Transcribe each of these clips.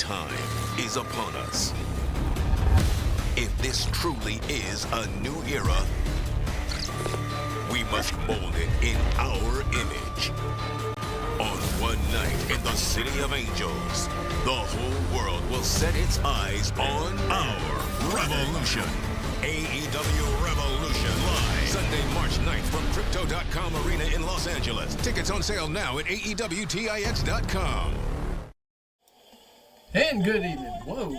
time is upon us. If this truly is a new era, we must mold it in our image. On one night in the City of Angels, the whole world will set its eyes on our revolution. AEW Revolution Live. Sunday, March 9th from Crypto.com Arena in Los Angeles. Tickets on sale now at AEWTIX.com. And good evening. Whoa.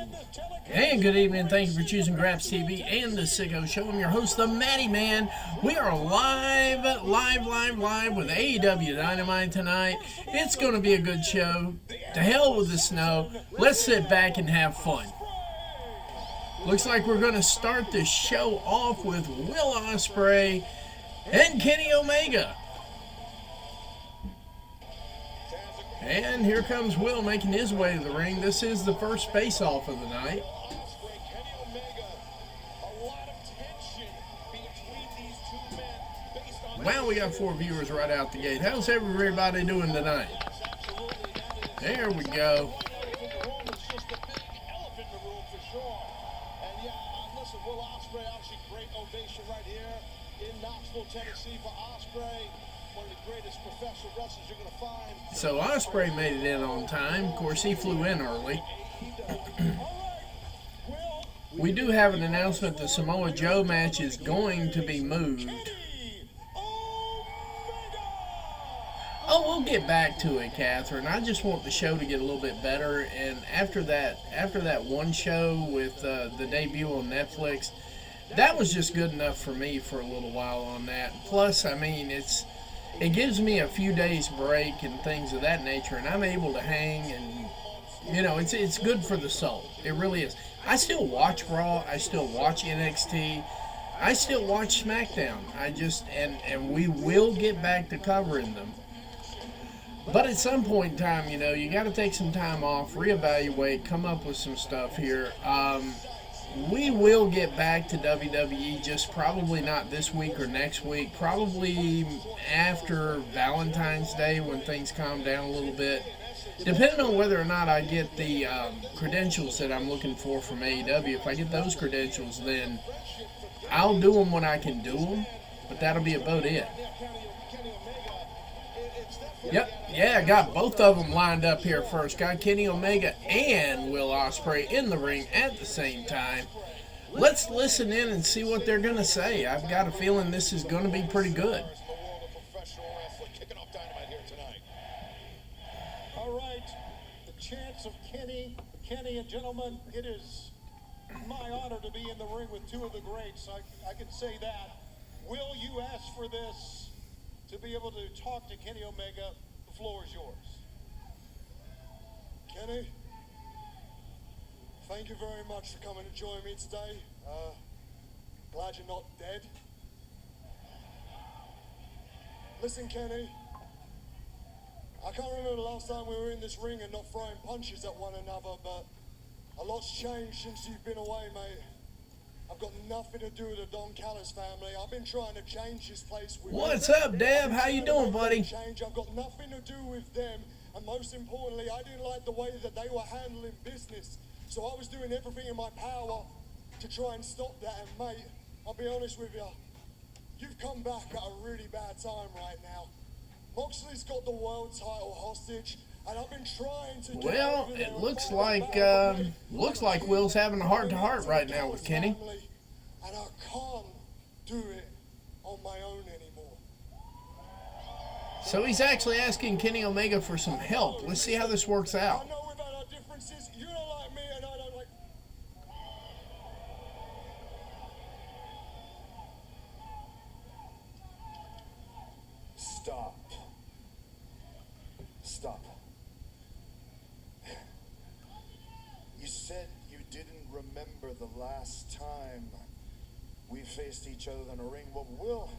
And good evening. Thank you for choosing Graps TV and The Sicko Show. I'm your host, the Matty Man. We are live with AEW Dynamite tonight. It's going to be a good show. To hell with the snow. Let's sit back and have fun. Looks like we're going to start the show off with Will Ospreay and Kenny Omega. And here comes Will making his way to the ring. This is the first face-off of the night. Wow, we got 4 viewers right out the gate. How's everybody doing tonight? There we go. Tennessee for Ospreay, one of the greatest professional wrestlers you're going to find. So Ospreay made it in on time. Of course, he flew in early. We do have an announcement. The Samoa Joe match is going to be moved. Oh, we'll get back to it, Catherine. I just want the show to get a little bit better. And after that one show with the debut on Netflix, that was just good enough for me for a little while on that. Plus, I mean, it gives me a few days break and things of that nature, and I'm able to hang, and you know, it's good for the soul. It really is. I still watch Raw. I still watch NXT. I still watch SmackDown. And we will get back to covering them. But at some point in time, you know, you got to take some time off, reevaluate, come up with some stuff here. We will get back to WWE, just probably not this week or next week. Probably after Valentine's Day when things calm down a little bit. Depending on whether or not I get the credentials that I'm looking for from AEW. If I get those credentials, then I'll do them when I can do them. But that'll be about it. Yep, yeah, I got both of them lined up here first. Got Kenny Omega and Will Ospreay in the ring at the same time. Let's listen in and see what they're going to say. I've got a feeling this is going to be pretty good. All right, the chance of Kenny and gentlemen, it is my honor to be in the ring with two of the greats. I can say that. Will, you asked for this to be able to talk to Kenny Omega. The floor is yours. Kenny, thank you very much for coming to join me today. Glad you're not dead. Listen, Kenny, I can't remember the last time we were in this ring and not throwing punches at one another, but a lot's changed since you've been away, mate. I've got nothing to do with the Don Callis family. I've been trying to change this place. What's up, Deb? How you doing, buddy? I've got nothing to do with them. And most importantly, I didn't like the way that they were handling business. So I was doing everything in my power to try and stop that. And mate, I'll be honest with you, you've come back at a really bad time right now. Moxley's got the world title hostage. And I've been trying to well, it looks like Will's having a heart-to-heart right now with Kenny. And I can't do it on my own anymore. So he's actually asking Kenny Omega for some help. Let's see how this works out. I know we've had our differences. You don't like me and I don't like... Stop. You said you didn't remember the last time we faced each other in a ring. Well, Will,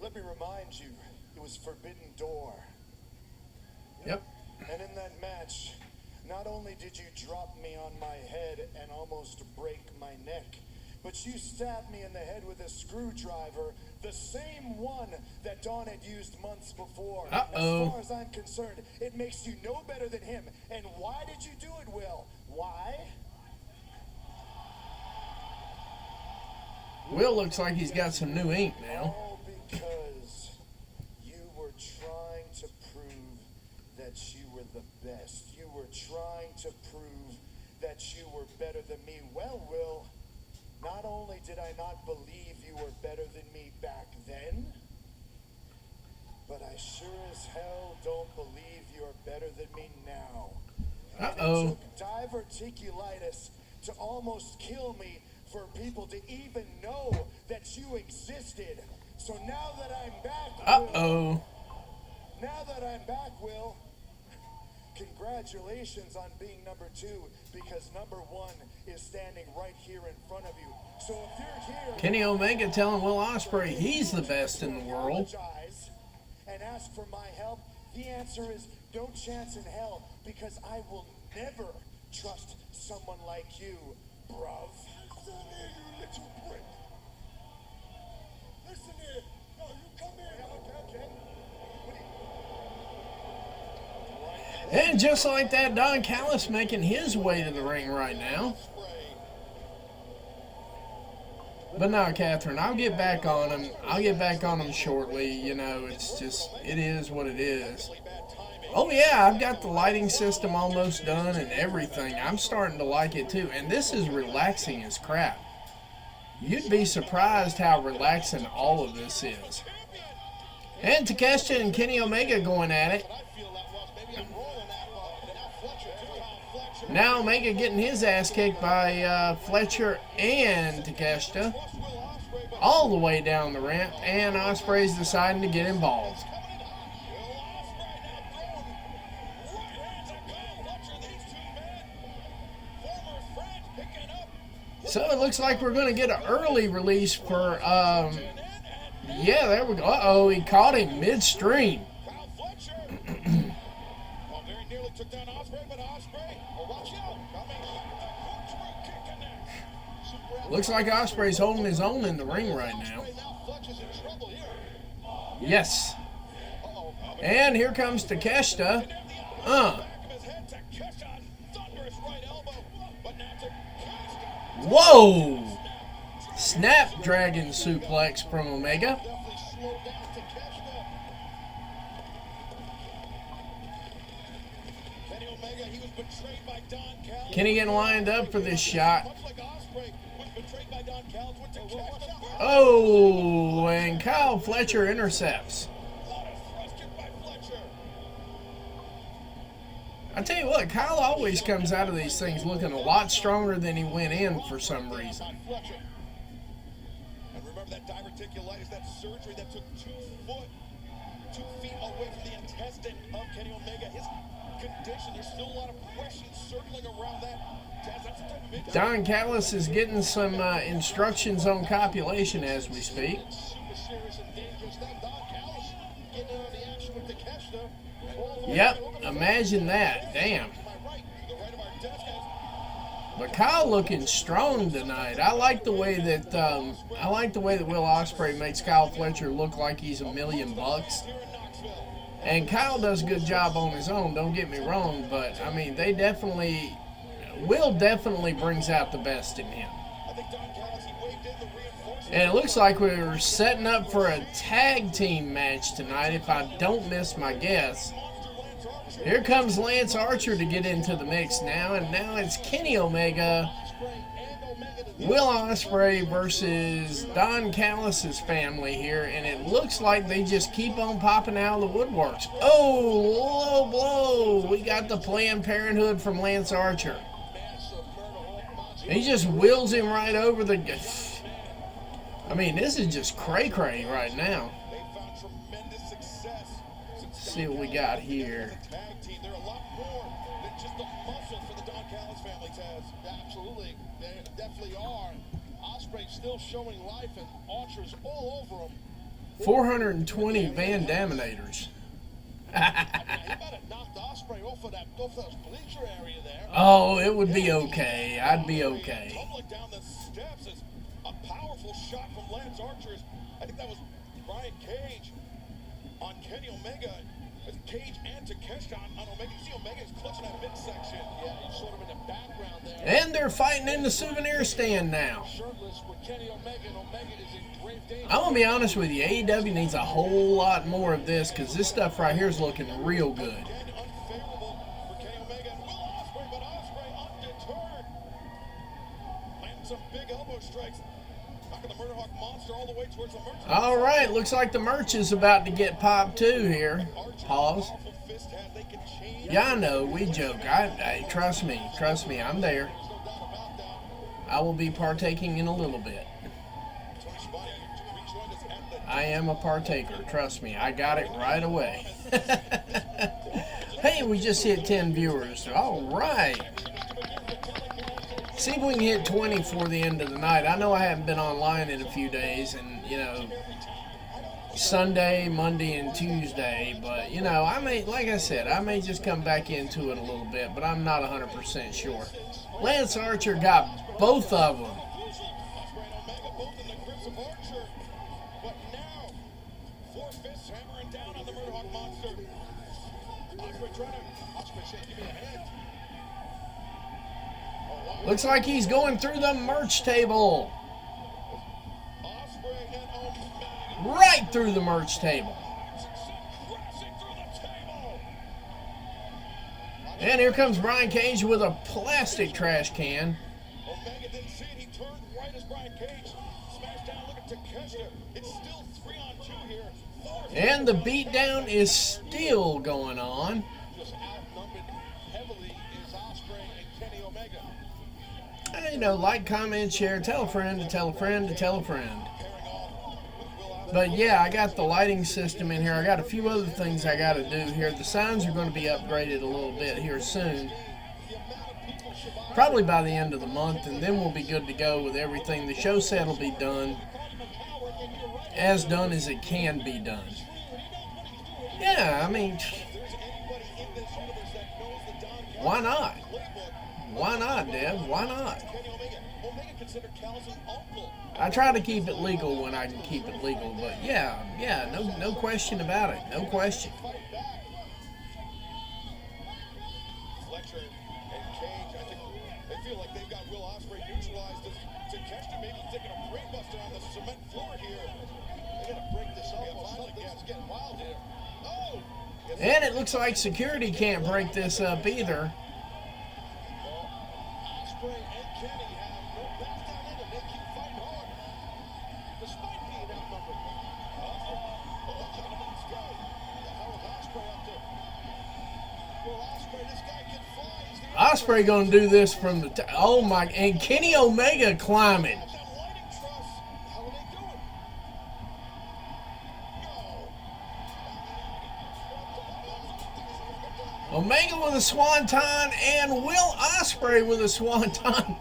let me remind you, it was Forbidden Door. Yep. And in that match, not only did you drop me on my head and almost break my neck, but you stabbed me in the head with a screwdriver, the same one that Don had used months before. Uh-oh. As far as I'm concerned, it makes you no better than him. And why did you do it, Will? Will looks like he's got some new ink now. All because you were trying to prove that you were the best. You were trying to prove that you were better than me. Well, Will, not only did I not believe you were better than me back then, but I sure as hell don't believe you're better than me now. Uh-oh. It took diverticulitis to almost kill me for people to even know that you existed. So now that I'm back, Uh-oh. now that I'm back, Will, congratulations on being number 2, because number 1 is standing right here in front of you. So if you're here, Kenny Omega telling Will Ospreay he's the best in the world. apologize and ask for my help, the answer is no chance in hell, because I will never trust someone like you, bruv. Listen here, you little prick. Listen here. No, you come here. Okay. And just like that, Don Callis making his way to the ring right now. But no, Catherine, I'll get back on him. I'll get back on him shortly. You know, it's just, it is what it is. Oh yeah, I've got the lighting system almost done and everything. I'm starting to like it too. And this is relaxing as crap. You'd be surprised how relaxing all of this is. And Takeshita and Kenny Omega going at it. Now Omega getting his ass kicked by Fletcher and Takeshita. All the way down the ramp. And Ospreay's deciding to get involved. So it looks like we're going to get an early release for, yeah, there we go. Uh-oh, he caught him midstream. Looks like Ospreay's holding his own in the ring right now. Yes. And here comes Takeshita. Whoa! Snapdragon suplex from Omega. Kenny getting lined up for this shot. Oh, and Kyle Fletcher intercepts. I tell you what, Kyle always comes out of these things looking a lot stronger than he went in for some reason. And remember that diverticulitis, that surgery that took 2 feet away from the intestine of Kenny Omega. His condition, there's still a lot of questions circling around that. Don Callis is getting some instructions on copulation as we speak. Yep, imagine that. Damn. But Kyle looking strong tonight. I like the way that Will Ospreay makes Kyle Fletcher look like he's $1 million. And Kyle does a good job on his own, don't get me wrong, but I mean Will definitely brings out the best in him. And it looks like we're setting up for a tag team match tonight, if I don't miss my guess. Here comes Lance Archer to get into the mix now, and now it's Kenny Omega, Will Ospreay versus Don Callis' family here, and it looks like they just keep on popping out of the woodworks. Oh, low blow. We got the Planned Parenthood from Lance Archer. He just wheels him right over the... I mean, this is just cray-cray right now. Let's see what we got here. They're a lot more than just a muscle for the Don Callis family, Taz. Absolutely. They definitely are. Ospreay's still showing life, and Archer's all over him. 420 Van Daminators. He might have knocked Ospreay off of those bleacher area there. Oh, it would be okay. I'd be okay. Tumbling down the steps is a powerful shot from Lance Archer. I think that was Brian Cage on Kenny Omega. Cage and Takeshita on Omega. You see Omega's clutching that midsection. Yeah, he's sort of in the background there. And they're fighting in the souvenir stand now. Shirtless with Kenny Omega, and Omega is in grave danger. I'm going to be honest with you. AEW needs a whole lot more of this because this stuff right here is looking real good. Again, unfavorable for Kenny Omega and Will Ospreay, but Ospreay undeterred. Landing some big elbow strikes. Knocking the Murderhawk Monster all the way towards the merch. All right, looks like the merch is about to get popped too here. Pause. Awful fist has. They can change. Yeah, I know, we joke. I trust me, I'm there. There's no doubt about that. I will be partaking in a little bit. Tony Schiavone rejoined us at the I am a partaker, trust me. I got it right away. Hey, we just hit 10 viewers. All right. See if we can hit 20 before the end of the night. I know I haven't been online in a few days, and, you know, Sunday, Monday, and Tuesday, but, you know, I may, like I said, I may just come back into it a little bit, but I'm not 100% sure. Lance Archer got both of them. Ospreay and Omega both in the grips of Archer. But now, four fists hammering down on the Murderhawk Monster. Ospreay trying to. Ospreay saying, give me a hand. Oh, wow. Looks like he's going through the merch table. Ospreay and Omega. Right through the merch table. Crashing through the table. And here comes Brian Cage with a plastic trash can. Omega didn't see it. He turned right as Brian Cage smashed down. Look at Takeshita. It's still 3-on-2 here. Four And the beatdown is still going on. just outnumbered heavily is Ospreay and Kenny Omega. You know, like, comment, share, tell a friend to tell a friend to tell a friend. Pairing off with Will Ospreay. But yeah, I got the lighting system in here. I got a few other things I got to do here. The sounds are going to be upgraded a little bit here soon. The amount of people Schiavone Probably by the end of the month, and then we'll be good to go with everything. The show set will be done, as done as it can be done. Yeah, I mean, if there's anybody in this universe that knows the Don Callis why not? playbook, Why not, Deb? Why not? Kenny Omega. Omega considered Callis an uncle. I try to keep it legal when I can keep it legal, but yeah, no question about it, no question. Fight back. Fletcher and Cage, I think they feel like they've got Will Ospreay neutralized. Takeshita maybe taking a brainbuster on the cement floor here. They gotta break this up. It's getting wild here. Oh! And it looks like security can't break this up either. Ospreay and Kenny have no backs down in them. They keep fighting hard, despite being outnumbered. Oh, gentlemen, Sky. How is Ospreay up there? Will Ospreay, this guy can fly. He's the Ospreay gonna do this from the oh my, and Kenny Omega climbing. that lighting truss. How are they doing? Omega with a swanton and Will Ospreay with a swanton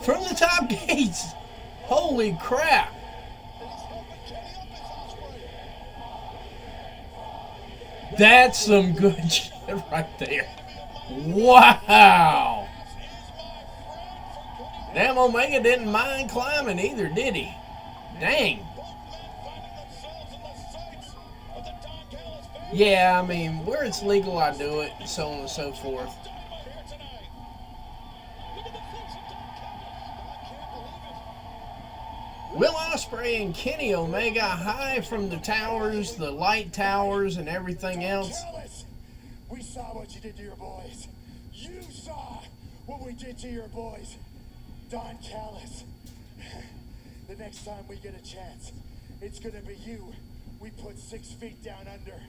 from the top gates. Holy crap. And he's helping Kenny up as Ospreay. That's some good shit right there. Wow. Damn, Omega didn't mind climbing either, did he? Dang. Both men finding themselves in the sights of the Don Callis family. Yeah, I mean, where it's legal, I do it, and so on and so forth. Dynamite here tonight. Look at the flicks of Don Callis. I can't believe it. Will Ospreay and Kenny Omega high from the towers, the light towers, and everything else. Callis, we saw what you did to your boys. You saw what we did to your boys. Don Callis. The next time we get a chance, it's gonna be you. We put 6 feet down under.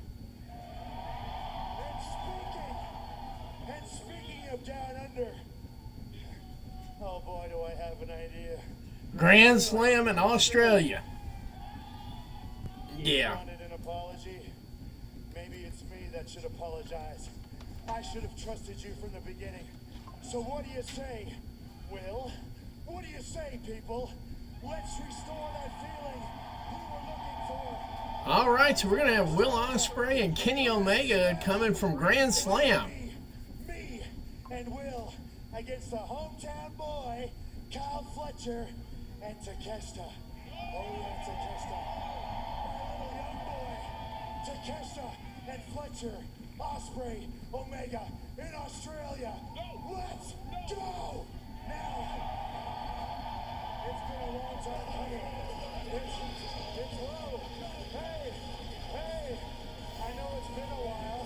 And speaking of down under, oh boy, do I have an idea. Grand Slam in Australia. Yeah. Wanted an apology? Maybe it's me that should apologize. I should have trusted you from the beginning. So what do you say, Will? What do you say, people? Let's restore that feeling we were looking for. All right, so we're going to have Will Ospreay and Kenny Omega coming from Grand Slam. Me and Will against the hometown boy, Kyle Fletcher, and Takeshita. Oh yeah, Takeshita. My little young boy, Takeshita and Fletcher Osprey, Omega, in Australia. Let's go! Now, it's been a long time coming. It's low. Hey, I know it's been a while,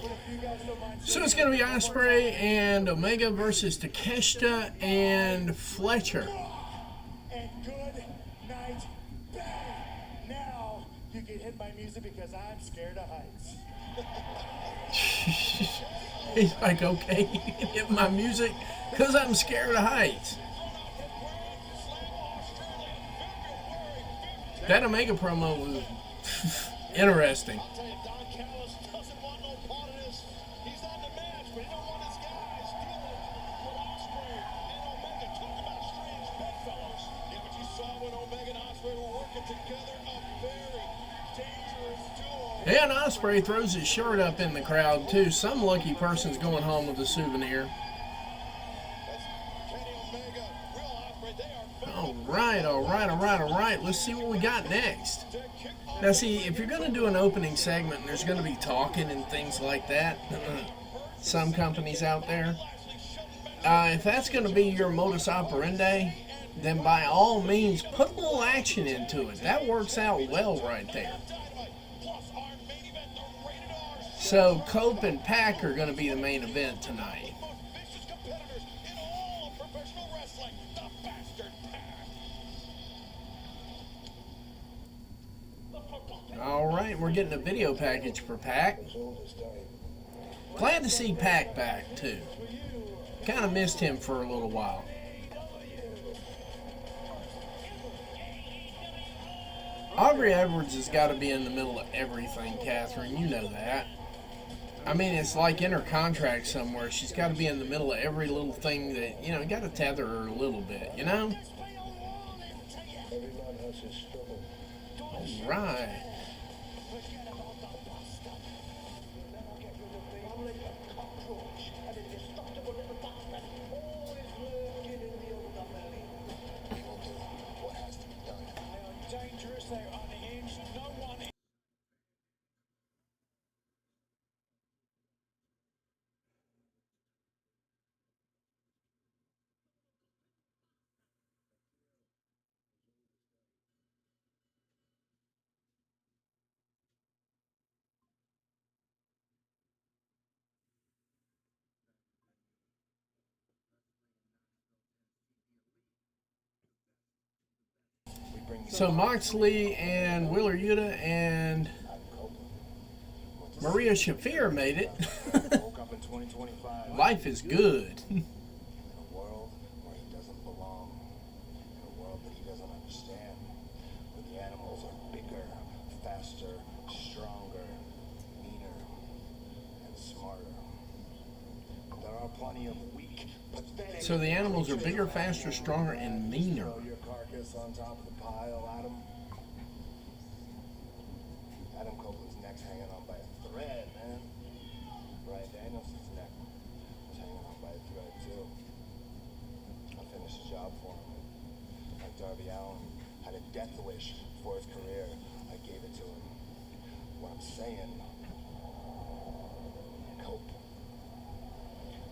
but if you guys don't mind... So it's going to be Osprey and Omega versus Takeshita and Fletcher. And good night, bang! Now, you can hit my music because I'm scared of heights. He's like, okay, you can hit my music because I'm scared of heights. That Omega promo was interesting. I'll tell you, Don Callis doesn't want no part of this. He's not in the match, but he don't want his guys dealing with Osprey and Omega. Talk about strange bedfellows. Yeah, but you saw when Omega and Osprey were working together, a very dangerous duo. And Osprey throws his shirt up in the crowd too. Some lucky person's going home with a souvenir. That's Kenny Omega, Will Osprey. They are All right. Let's see what we got next. to kick off. Now, see, if you're going to do an opening segment and there's going to be talking and things like that, some companies out there, if that's going to be your modus operandi, then by all means, put a little action into it. That works out well right there. Plus our main event, the Rated R So, Cope and Pac are going to be the main event tonight. most vicious competitors in all of professional wrestling, the Bastard Pack. All right, we're getting a video package for Pac. Glad to see Pac back, too. Kind of missed him for a little while. Aubrey Edwards has got to be in the middle of everything, Catherine. You know that. I mean, it's like in her contract somewhere. She's got to be in the middle of every little thing that, you got to tether her a little bit, you know? All right. What has to be done? Dangerous, they're unhinged, no one... So Moxley and Wheeler Yuta and Maria Shafir made it. Woke up in 2025 Life is good. in a world where he doesn't belong, in a world that he doesn't understand, where the animals are bigger, faster, stronger, meaner, and smarter. There are plenty of weak, pathetic... So the animals are bigger, faster, stronger, and meaner. Throw your carcass on top of the pile, Adam. Adam Copeland's neck's hanging on by a thread, man. Brian Danielson's neck was hanging on by a thread, too. I finished the job for him. Like Darby Allin had a death wish for his career. I gave it to him. What I'm saying, Cope,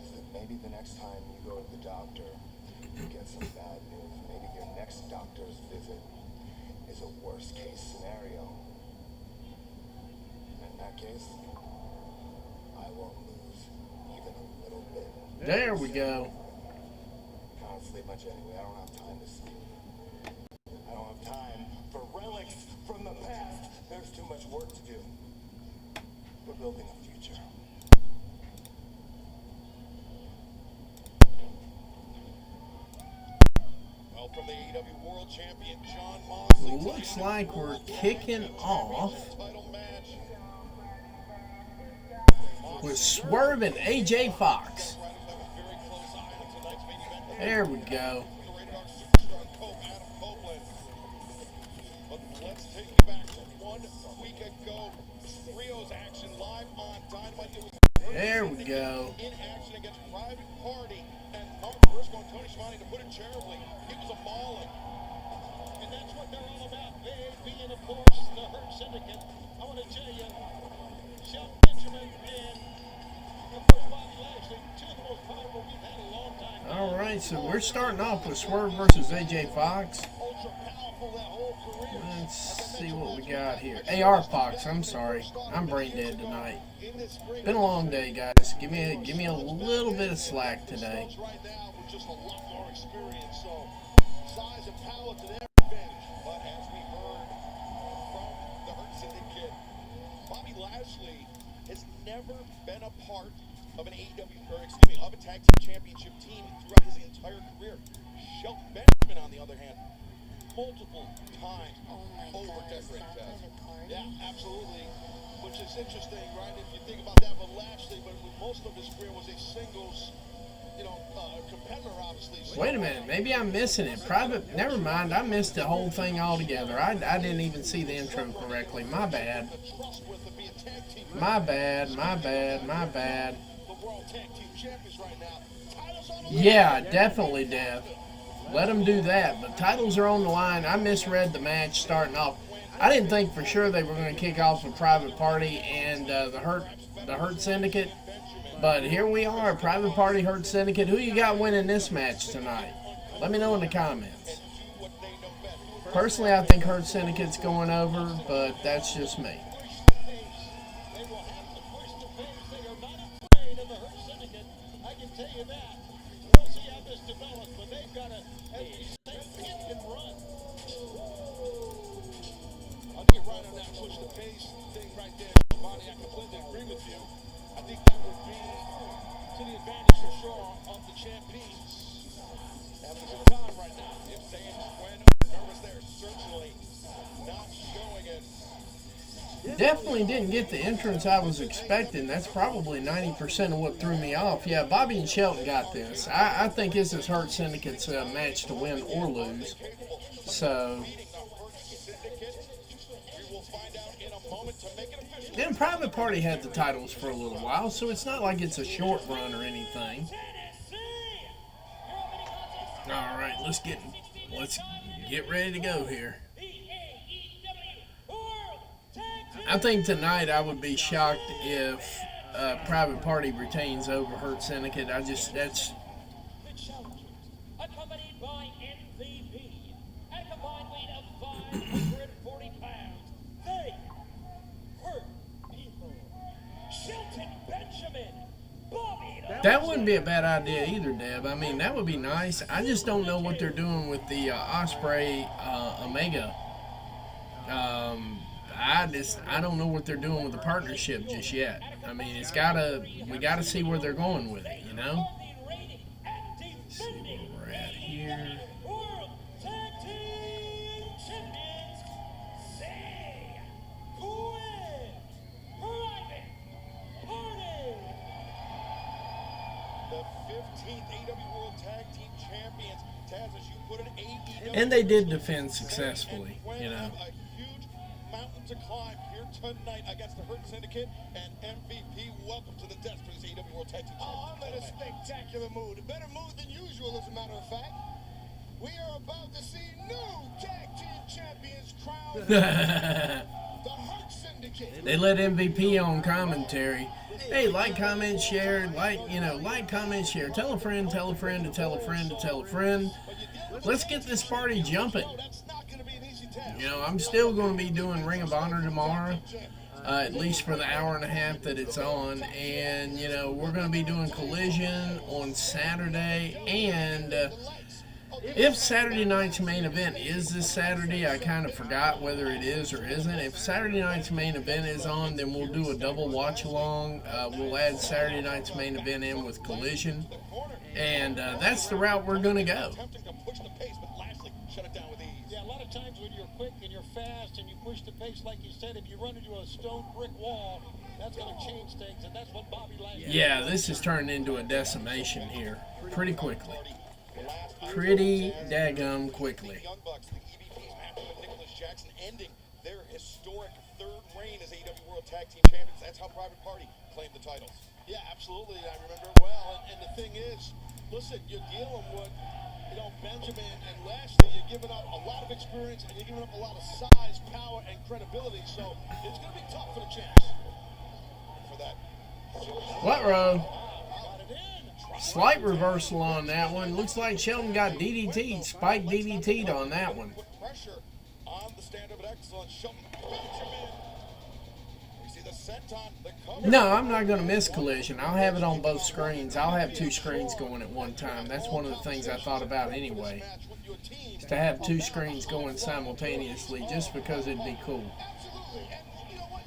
is that maybe the next time you go to the doctor, you get some bad news. Maybe your next doctor's visit is a worst case scenario. And in that case, I won't lose even a little bit. There we go. I don't sleep much anyway. I don't have time to sleep. I don't have time for relics from the past. There's too much work to do. We're building a future. Well, from the AEW World Champion Jon Moxley. Looks like we're kicking off Title match. with Swerve and AJ Fox. There we go. But let's take you back to 1 week ago. Rio's action live on Dynamite. It was There we go. in action against Private Party and Humber Briscoe and Tony Schiavone, to put it charitably. He was a mauling. And that's what they're all about. They being, of course, the Hurt Syndicate. I want to tell you, Shelton Benjamin and, of course, Bobby Lashley, two of the most powerful we've had in a long time. All right, so we're starting off with Swerve versus AJ Fox. Ultra powerful their whole career. Let's see what we got here. AR Fox, I'm sorry. I'm brain dead tonight. Been a long day, guys. Give me a little bit of slack today. Right now with just a lot more experience, so size and power to their advantage. But as we heard from the Hurt Syndicate, Bobby Lashley has never been a part of an of a tag team championship team throughout his entire career. Shelton Benjamin, on the other hand, multiple times over Desperate Test. Yeah, absolutely. Which is interesting, right? If you think about that, but Lashley, but most of his career was a singles, competitor, obviously. So, Wait a minute, maybe I'm missing it. Never mind, I missed the whole thing altogether. I didn't even see the intro correctly. My bad. My bad. The World Tag Team Champions right now. Titles on the Yeah, definitely, Dev. Let them do that. But titles are on the line. I misread the match starting off. I didn't think for sure they were going to kick off with Private Party and the Hurt Syndicate. But here we are, Private Party, Hurt Syndicate. Who you got winning this match tonight? Let me know in the comments. Personally, I think Hurt Syndicate's going over, but that's just me. They will have to push the pace. They are not afraid of the Hurt Syndicate. I can tell you that. We'll see how this develops, but they've got to, as we say, hit and run. I'll get right on that push the pace thing right there, Bonnie. I completely agree with you. I think that would be to the advantage for sure of the champions. Having a good time right now. If saying when nervous, they're certainly not showing it. Definitely didn't get the entrance I was expecting. That's probably 90% of what threw me off. Yeah, Bobby and Shelton got this. I think this is Hurt Syndicate's match to win or lose. So, and Private Party had the titles for a little while, so it's not like it's a short run or anything. All right, let's get ready to go here. I think tonight I would be shocked if Private Party retains over Hurt Syndicate. That's Accompanied by MVP at a combined weight of 540 pounds. They hurt people. Shelton Benjamin, Bobby. that wouldn't be a bad idea either, Deb. I mean, that would be nice. I just don't know what they're doing with the Osprey Omega. I don't know what they're doing with the partnership just yet. I mean, we gotta see where they're going with it, you know? Let's see where we're at here. World Tag Team Champions, say, Quinn, Private Party. The 15th AEW World Tag Team Champions. Taz, as you put it, AEW. And they did defend successfully, you know. A huge mountain to climb here tonight against the Hurt Syndicate and MVP. Welcome to the desk for this AEW World Tag Team Champions. Oh, I'm in a spectacular mood. A better mood than usual, as a matter of fact. We are about to see new tag team champions crowned. The Hurt Syndicate. They let MVP on commentary. Hey, like, comment, share, like, comment, share. Tell a friend, tell a friend, to tell a friend, to tell a friend. Let's get this party jumping. That's not going to be an easy task. You know, I'm still going to be doing Ring of Honor tomorrow, at least for the hour and a half that it's on. And, you know, we're going to be doing Collision on Saturday. And if Saturday night's main event is this Saturday, I kind of forgot whether it is or isn't. If Saturday night's main event is on, then we'll do a double watch along. We'll add Saturday night's main event in with Collision. And that's the route we're going to go. Attempting to push the pace, but Lashley shut it down with ease. Yeah, a lot of times when you're quick and you're fast and you push the pace, like you said, if you run into a stone brick wall, that's going to change things, and that's what Bobby Lashley. Yeah, this is turning into a decimation here pretty quickly. Pretty daggum quickly. Young Bucks, the EVPs matching with Nicholas Jackson, ending their historic third reign as AEW World Tag Team Champions. That's how Private Party claimed the titles. Yeah, absolutely. I remember it well. And the thing is, listen, you're dealing with, Benjamin and Lashley. You're giving up a lot of experience and you're giving up a lot of size, power, and credibility. So it's going to be tough for the champs. For that. What row? Slight reversal on that one. Looks like Shelton got DDT'd. Spike DDT'd on that one. Put pressure on the stand of excellence. Shelton Benjamin. We see the senton, the cover. No, I'm not going to miss Collision. I'll have it on both screens. I'll have two screens going at one time. That's one of the things I thought about anyway. Is to have two screens going simultaneously just because it'd be cool. Absolutely. And you know what?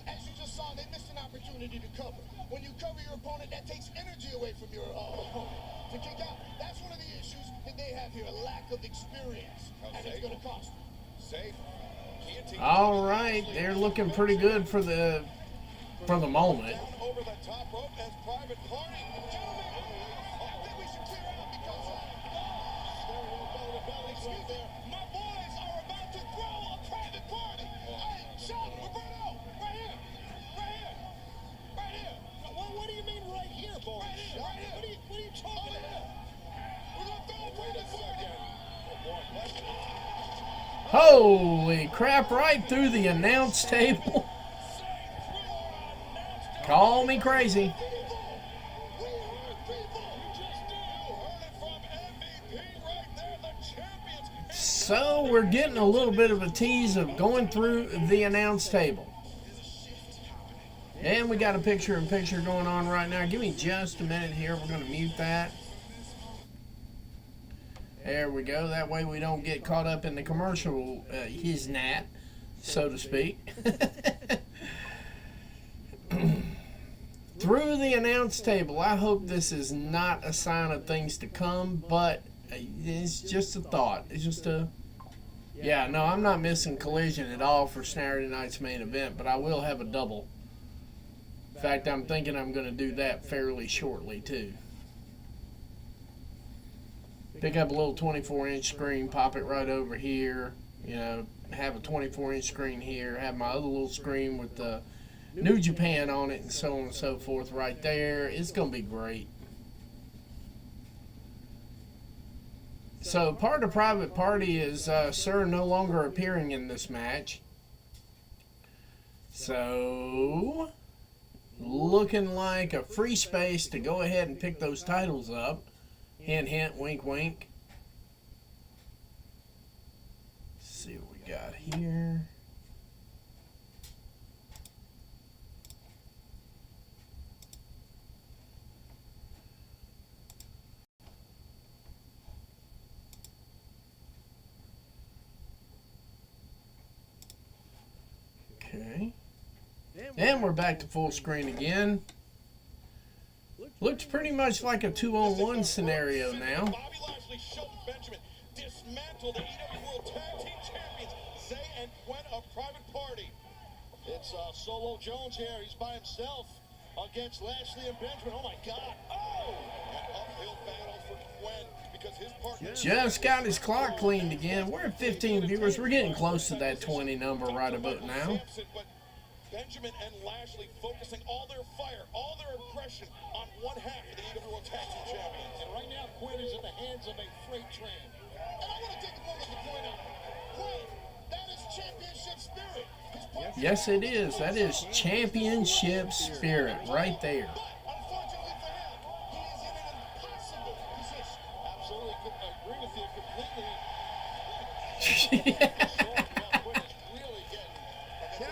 As you just saw, they missed an opportunity to cover. When you cover your opponent, that takes energy away from your opponent. To kick out, that's one of the issues that they have here, a lack of experience. And it's going to cost them. Safe. Guillotine. All right, they're looking pretty good for the moment. Down over the top rope as Private Party. Gentlemen, I think we should clear out because excuse me, my boys are about to throw a Private Party. Hey, Sean, Roberto, right here. Right here. Right here. What do you mean right here, boys? Right here. Right here. What are you talking about? We're going to throw a Private Party. Oh, boy. Holy crap, right through the announce table. Call me crazy. So we're getting a little bit of a tease of going through the announce table. And we got a picture-in-picture going on right now. Give me just a minute here. We're going to mute that. There we go. That way we don't get caught up in the commercial his gnat, so to speak. Through the announce table. I hope this is not a sign of things to come, but it's just a thought. It's just a... Yeah, no, I'm not missing Collision at all for Saturday night's main event, but I will have a double. In fact, I'm thinking I'm going to do that fairly shortly, too. Pick up a little 24-inch screen, pop it right over here. You know, have a 24-inch screen here. Have my other little screen with the New Japan on it and so on and so forth right there. It's going to be great. So part of Private Party is Sir no longer appearing in this match. So looking like a free space to go ahead and pick those titles up. Hint, hint, wink, wink. Let's see what we got here. Okay. And we're back to full screen again. Looks pretty much like a 2-on-1 scenario now. Bobby Lashley, Shelton Benjamin dismantle the EW World Tag Team Champions, Zay and Gwen of Private Party. It's Solo Jones here. He's by himself against Lashley and Benjamin. Oh, my God. Oh! An uphill battle for Gwen because his partner... Just got his clock cleaned again. We're at 15 viewers. We're getting close to that 20 number right about now. But Benjamin and Lashley focusing all their fire, all their aggression on one half of the EW World Tag Team Champions. And right now, Gwen is in the hands of a freight train. And I want to take a moment to point out, Gwen, that is championship spirit. Yes, it is. That is championship spirit right there. But unfortunately for him, he is in an impossible position. Absolutely, agree with you completely.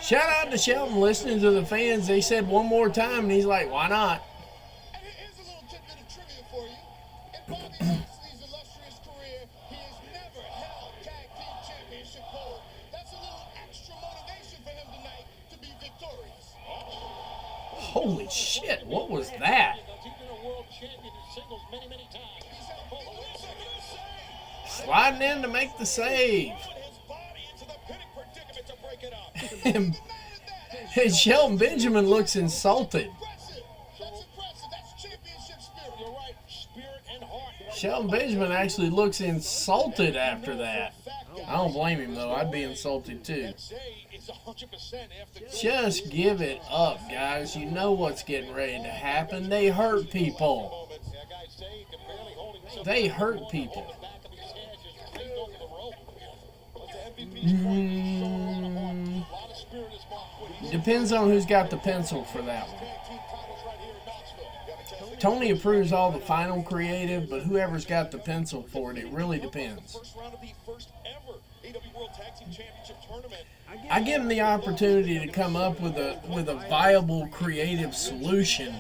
Shout out to Shelton listening to the fans. They said one more time, and he's like, why not? And here's a little tidbit of trivia for you. In Bobby Lashley's illustrious career, he has never held tag team championship gold. That's a little extra motivation for him tonight to be victorious. Holy shit, what was that? He's been a world champion in singles many, many times. Sliding in to make the save. His body into the pinning predicament to break it up. And Shelton Benjamin looks insulted. Impressive. That's impressive. That's championship spirit. You're right, spirit and heart. Shelton Benjamin actually looks insulted after that. I don't blame him, though. I'd be insulted, too. Zay is 100% after. Just give it up, guys. You know what's getting ready to happen. They hurt people. That guy Zay can barely hold himself. They hurt people. The back of his head just leaned over the rope. But the MVP's Mm. point is showing a lot of heart, a lot of spirit is Mark Wood. He's Depends on who's got the pencil for that one. Tony approves all the final creative, but whoever's got the pencil for it, it really depends. I give him the opportunity to come up with a viable creative solution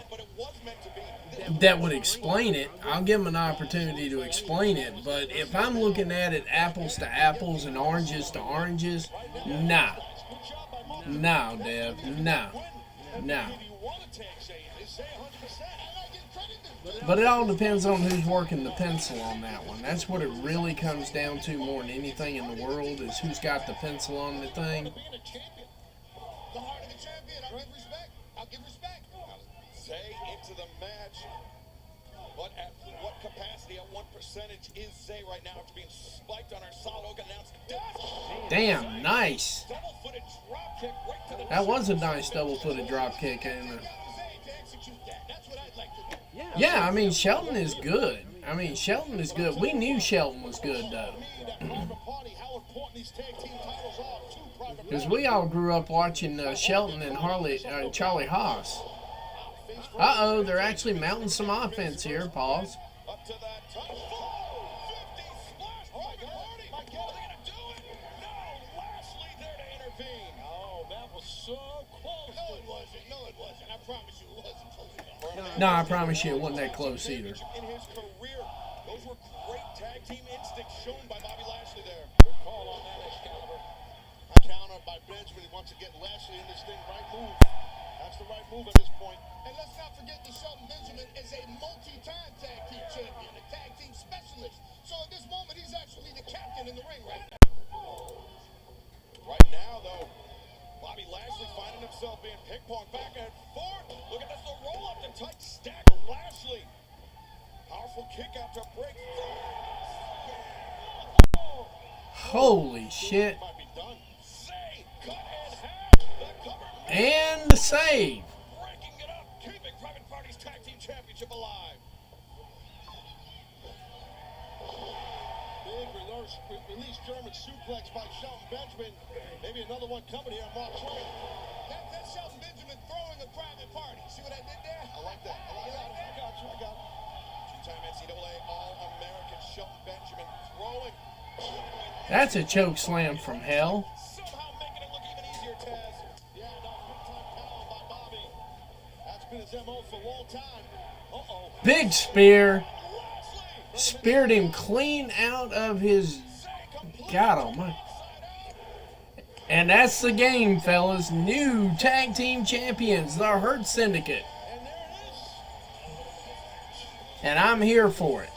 that would explain it. I'll give him an opportunity to explain it, but if I'm looking at it apples to apples and oranges to oranges, nah. No, Dev. No. No. But it all depends on who's working the pencil on that one. That's what it really comes down to more than anything in the world, is who's got the pencil on the thing. The heart of the champion. I'll give respect. Zay into the match. At what capacity, at what percentage is Zay right now after being spiked on our solid oak announced death? Damn, nice. Double-footed drop kick right to the That was a nice double-footed drop kick. Yeah, I mean, Shelton is good. We knew Shelton was good, though. Because we all grew up watching Shelton and Charlie Haas. Uh-oh, they're actually mounting some offense here. Pause. Up to that top. 50 splash. Oh, my God. Are they going to do it? No. Lashley there to intervene. Oh, that was so close. No, it wasn't. I promise you it wasn't close enough. No, I promise you it wasn't that close either. In his career, those were great tag team instincts shown by Bobby Lashley there. Good call on that, Excalibur. A counter by Benjamin. He wants to get Lashley in this thing. Right move. That's the right move at this point. And let's not forget that Shelton Benjamin is a multi-time tag team champion, a tag team specialist. So at this moment, he's actually the captain in the ring right now. Right now, though, Bobby Lashley finding himself being ping-ponged back and forth. Look at this, the roll-up, the tight stack. Lashley. Powerful kick out to break through. Holy shit. Might be done. Zay, cut in half. The cover. And the save. Breaking it up, keeping Private Party's Tag Team Championship alive. Big release German suplex by Shelton Benjamin. Maybe another one coming here on Mark 20. That's Shelton Benjamin throwing a private party. See what I did there? I like that. I got you. Two-time NCAA All-American Shelton Benjamin throwing. That's a choke slam from hell. Somehow making it look even easier, Taz. Yeah, no, big-time power by Bobby. That's been his MO for a long time. Uh-oh. Big spear. Lashley. Speared him clean out of his... God almighty. And that's the game, fellas. New tag team champions, the Hurt Syndicate. And there it is. And I'm here for it.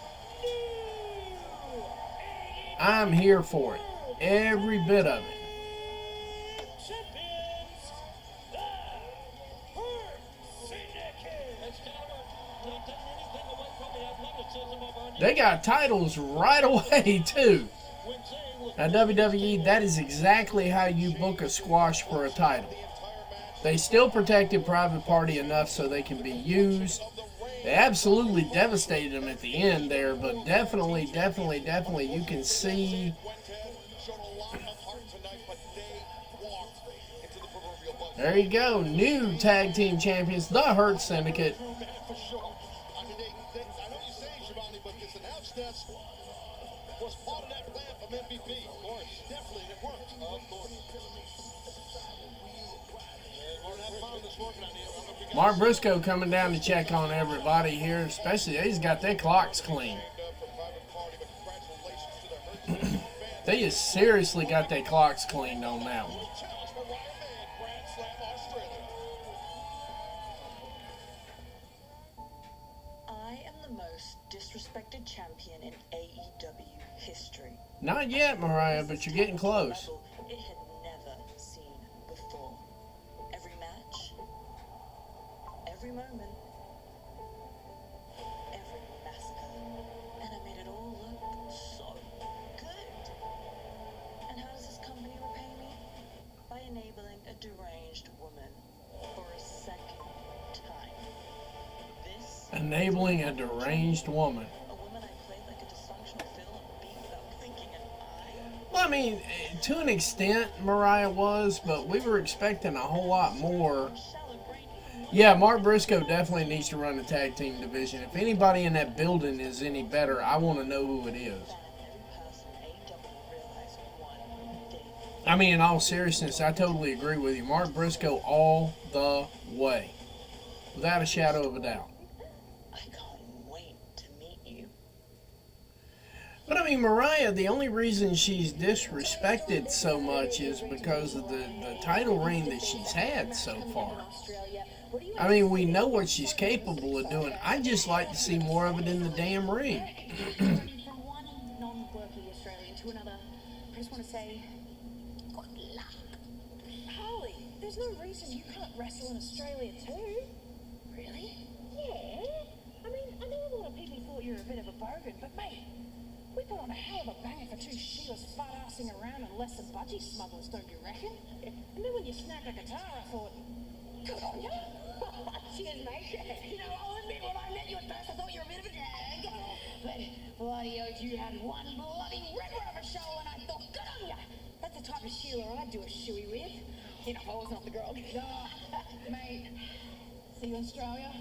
I'm here for it. Every bit of it. Champions, the Hurt Syndicate. Excalibur, not taking anything away from the athleticism of our They got titles right away, too. when Zay was Now, WWE, that is exactly how you book a squash for a title. They still protected Private Party enough so they can be used. They absolutely devastated them at the end there, but definitely, you can see Showed a lot of heart tonight, but they walked into the proverbial bus. there you go. New tag team champions, the Hurt Syndicate. True man for sure. I mean, I know you're saying, Shivani, but this announce desk was part of that plan from MVP. Of course. Definitely, and it worked. Of course. We're not found this working on here. I don't know if we got Mark Briscoe coming down to check on everybody here, especially they's got their clocks clean. For Private Party, but congratulations to the Hurt Syndicate fans. They just seriously got their clocks cleaned on that one. Challenge for Ryan Man, Grand Slam Australia. I am the most disrespected champion in AEW history. Not yet, Mariah, but you're getting close. Level it had never seen before. Every match, every moment, every massacre, and I made it all look so good. And how does this company repay me? By enabling a deranged woman for a second time. This Enabling a deranged woman. a woman I played like a dysfunctional villain beat without blinking an eye. Well, I mean, to an extent, Mariah was, but we were expecting a whole lot more. Yeah, Mark Briscoe definitely needs to run the tag team division. If anybody in that building is any better, I want to know who it is. I mean, in all seriousness, I totally agree with you. Mark Briscoe all the way. Without a shadow of a doubt. I can't wait to meet you. But I mean, Mariah, the only reason she's disrespected so much is because of the title reign that she's had so far. I mean, we know what she's capable of doing. I'd just like to see more of it in the damn ring. From one non-working Australian to another, I just want to say, good luck. Harley, there's no reason you can't wrestle in Australia too. Really? Yeah. I mean, I know a lot of people thought you were a bit of a bogan, but mate, we put on a hell of a banger for two Sheilas fat-assing around and less than budgie smugglers, don't you reckon? And then when you snapped a guitar, I thought, good on ya. Cheers, mate. You know, I'll admit when I met you at first, I thought you were a bit of a jag. But bloody oath, you had one bloody ripper of a show, and I thought, good on ya. That's the type of Sheila I'd do a shoey with. You know, if I was not the girl. Oh, mate. See you in Australia?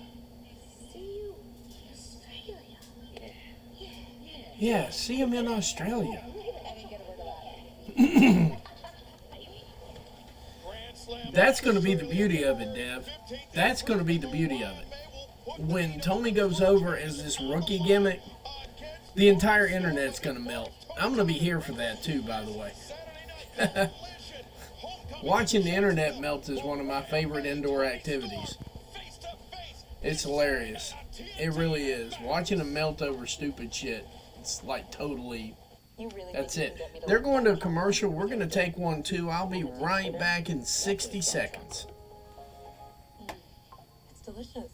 See you in Australia? Yeah. Yeah, see him in Australia. I didn't get a word of that. That's going to be the beauty of it, Dev. That's going to be the beauty of it. When Tony goes over as this rookie gimmick, the entire internet's going to melt. I'm going to be here for that too, by the way. Watching the internet melt is one of my favorite indoor activities. It's hilarious. It really is. Watching them melt over stupid shit, it's like totally... That's it. They're going to a commercial. We're going to take one too. I'll be right back in 60 seconds. It's delicious.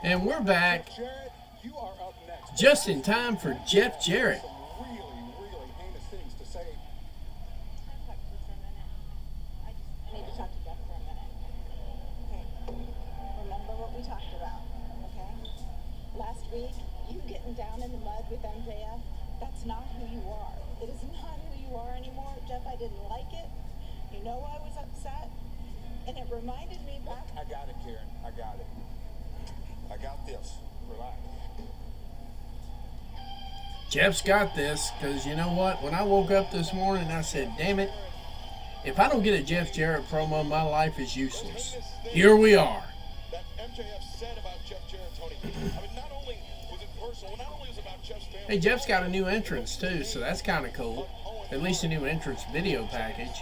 And we're back Jarrett, you are up next. just in time for Jeff Jarrett. Some really heinous things to say. Can I talk to you for a minute? I just need to talk to Jeff for a minute. Okay. Remember what we talked about, okay? Last week, you getting down in the mud with MJF, that's not who you are. It is not who you are anymore. Jeff, I didn't like it. You know I was upset. And it reminded me back. I got it, Karen. I got it. I got this. Relax. Jeff's got this, because you know what? When I woke up this morning, I said, damn it, if I don't get a Jeff Jarrett promo, my life is useless. Here we are. That MJF said about Jeff Jarrett, Tony. I mean, not only was it personal, not only was it about Jeff's family. Hey, Jeff's got a new entrance, too, so that's kind of cool. At least a new entrance video package.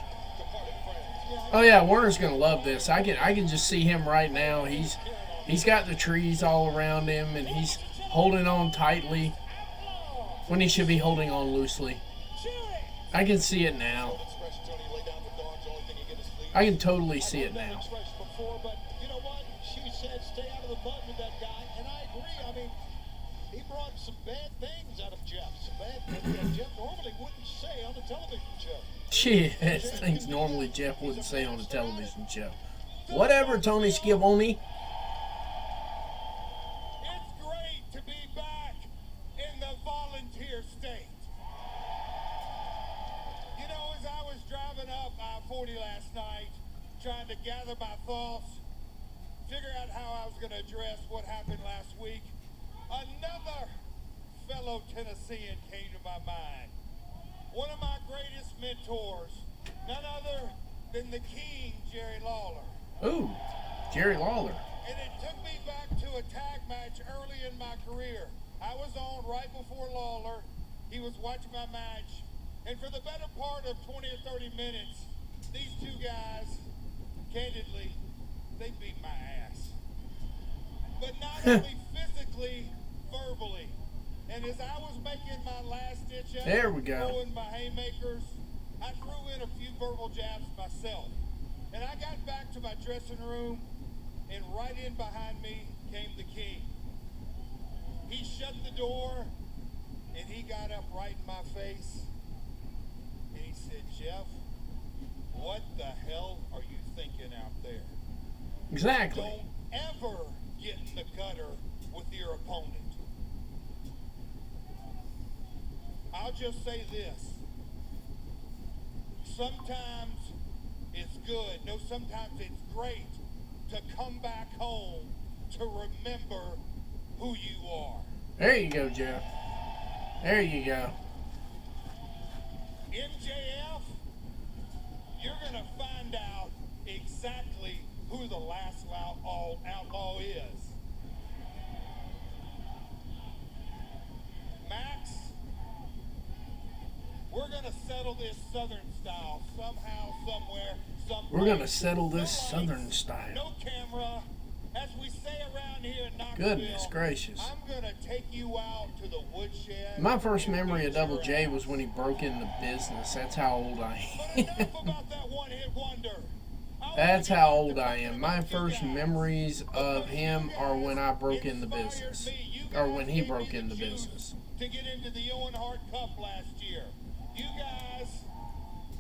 Oh, yeah, Warner's going to love this. I can just see him right now. He's got the trees all around him, and he's holding on tightly when he should be holding on loosely. I can see it now. I can totally see it now. Before, but you know what? She said stay out of the mud with that guy, and I agree. I mean, he brought some bad things out of Jeff. Some bad things that Jeff normally wouldn't say on the television show. Shit, things normally Jeff wouldn't say on the television show. Whatever, Tony Schiavone. It's great to be back in the volunteer state. You know, as I was driving up I-40 last night, trying to gather my thoughts, figure out how I was going to address what happened last week, another fellow Tennessean came to my mind. One of my greatest mentors, none other than the King, Jerry Lawler. Ooh, Jerry Lawler. And it took me back to a tag match early in my career. I was on right before Lawler. He was watching my match. And for the better part of 20 or 30 minutes, these two guys, candidly, they beat my ass. But not only physically, verbally. And as I was making my last ditch effort, There we go. throwing my haymakers, I threw in a few verbal jabs myself. And I got back to my dressing room, and right in behind me came the King. He shut the door, and he got up right in my face, and he said, Jeff, what the hell are you thinking out there? Exactly. Don't ever get in the gutter with your opponent. I'll just say this. Sometimes it's good. No, sometimes it's great to come back home to remember who you are. There you go, Jeff. There you go. MJF, you're going to find out exactly who the last outlaw is. Max, we're going to settle this Southern style somehow, somewhere, someplace. We're going to settle this No lights, Southern style. No camera. As we say around here in Knoxville, Goodness gracious. I'm going to take you out to the woodshed. My first memory of Double J was when he broke into business. That's how old I But am. enough about that one-hit wonder. That's how old I am. My first memories of him are when I broke in the business. Or when he broke in the business. To get into the Owen Hart Cup last year. You guys,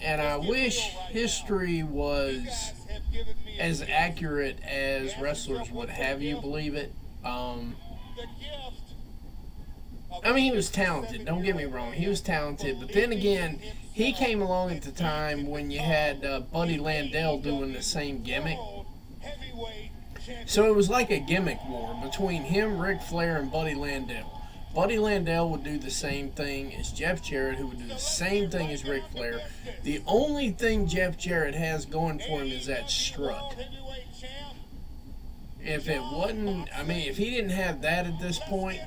And I wish history was have given me as accurate as wrestlers would have you believe it. the gift. I mean, he was talented. Don't get me wrong. He was talented. But then again, he came along at the time when you had Buddy Landell doing the same gimmick. So it was like a gimmick war between him, Ric Flair, and Buddy Landell. Buddy Landell would do the same thing as Jeff Jarrett, who would do the same thing as Ric Flair. The only thing Jeff Jarrett has going for him is that strut. If it wasn't, I mean, if he didn't have that at this point,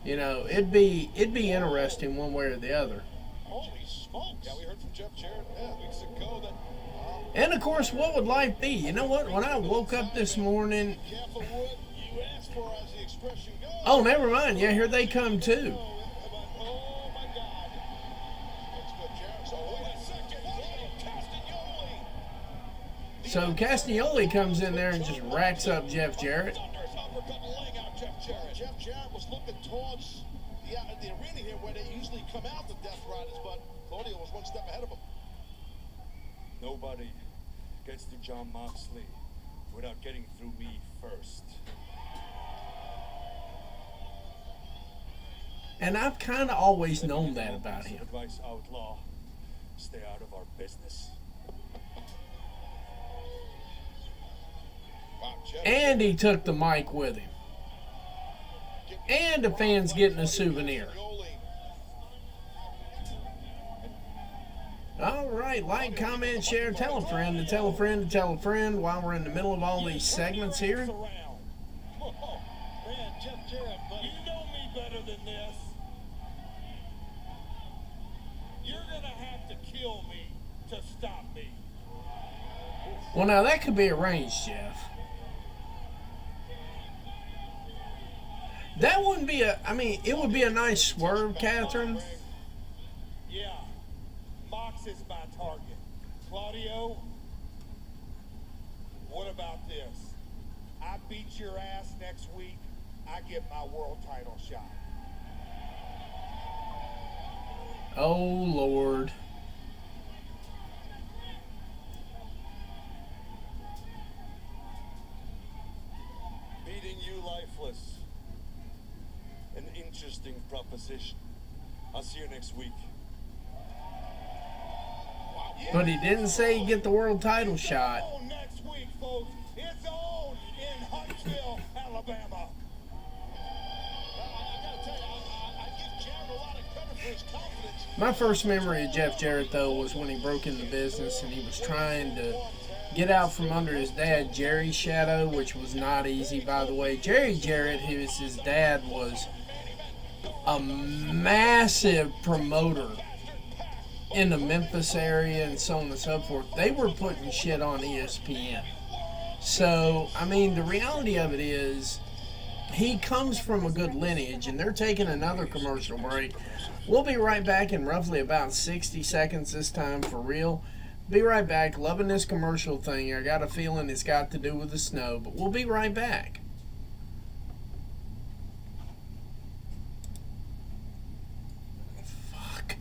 you know, it'd be interesting one way or the other. Holy smokes! Yeah, we heard from Jeff Jarrett weeks ago that. And of course, what would life be? You know what? When I woke up this morning, Careful what you ask for, as the expression goes. oh, never mind. Yeah, here they come too. Oh my God! That's good, Jarrett. So wait a second. Whoa, Castagnoli. So Castagnoli comes in there and just racks up Jeff Jarrett. Jeff Jarrett was looking towards the arena here where they usually come out, the Death Riders, but Claudio was one step ahead of him. Nobody gets to Jon Moxley without getting through me first. And I've kind of always known that about him. Advice, outlaw. Stay out of our business. Wow, Jeff And he took the mic with him. And the fans getting a souvenir. All right, like, comment, share, tell a friend to tell a friend to tell a friend while we're in the middle of all these segments here. Man, Jeff Jarrett, buddy. You know me better than this. You're gonna have to kill me to stop me. Well, now that could be arranged, Jeff. That wouldn't be it would be a nice swerve, Catherine. Yeah, Mox is my target. Claudio, what about this? I beat your ass next week, I get my world title shot. Oh, Lord. Beating you lifeless. An interesting proposition. I'll see you next week. But he didn't say he'd get the world title shot. It's on next week, folks. It's on in Huntsville, Alabama. I gotta tell you, I give Jarrett a lot of credit for his confidence. My first memory of Jeff Jarrett, though, was when he broke into business and he was trying to get out from under his dad, Jerry's shadow, which was not easy, by the way. Jerry Jarrett, his dad, was a massive promoter in the Memphis area and so on and so forth. They were putting shit on ESPN. So, I mean, the reality of it is he comes from a good lineage, and they're taking another commercial break. We'll be right back in roughly about 60 seconds this time, for real. Be right back. Loving this commercial thing. I got a feeling it's got to do with the snow, but we'll be right back. Fuck.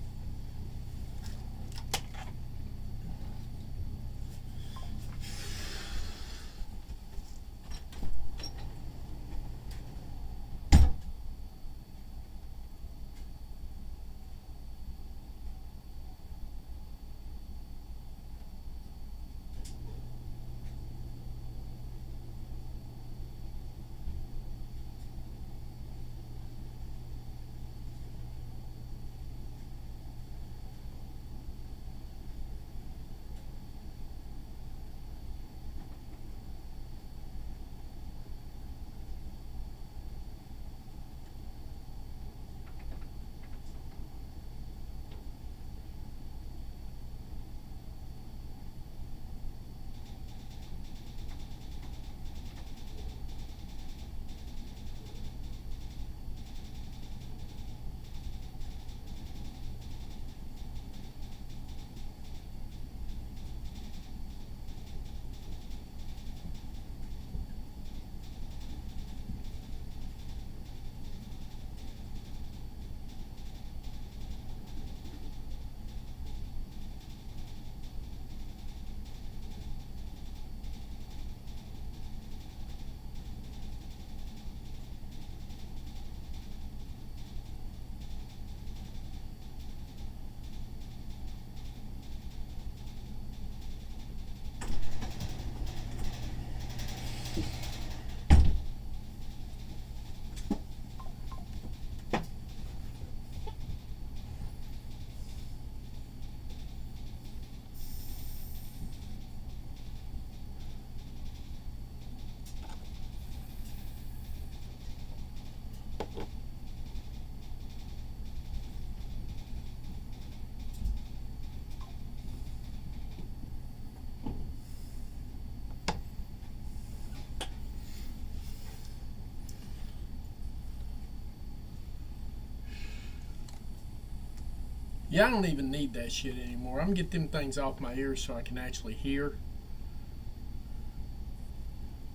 Yeah, I don't even need that shit anymore. I'm gonna get them things off my ears so I can actually hear.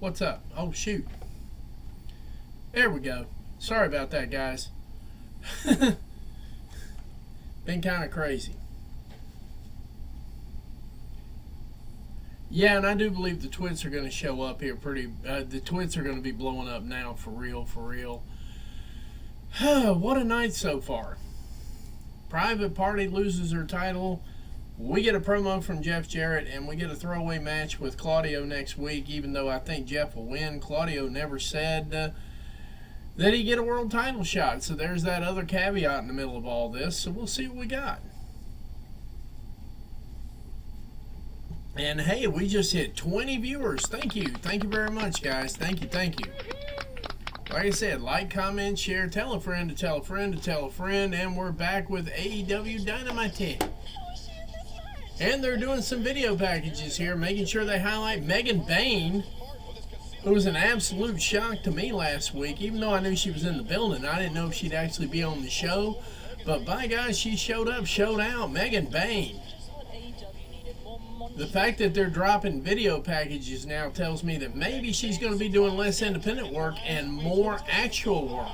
What's up? Oh, shoot. There we go. Sorry about that, guys. Been kind of crazy. Yeah, and I do believe the twits are going to show up here pretty... the twits are going to be blowing up now, for real, for real. What a night so far. Private Party loses her title. We get a promo from Jeff Jarrett, and we get a throwaway match with Claudio next week, even though I think Jeff will win. Claudio never said that he'd get a world title shot, so there's that other caveat in the middle of all this, so we'll see what we got. And hey, we just hit 20 viewers. Thank you. Thank you very much, guys. Thank you, thank you. Like I said, like, comment, share, tell a friend to tell a friend to tell a friend, and we're back with AEW Dynamite. And they're doing some video packages here, making sure they highlight Megan Bayne, who was an absolute shock to me last week. Even though I knew she was in the building, I didn't know if she'd actually be on the show. But by God, she showed up, showed out. Megan Bayne. The fact that they're dropping video packages now tells me that maybe she's going to be doing less independent work and more actual work.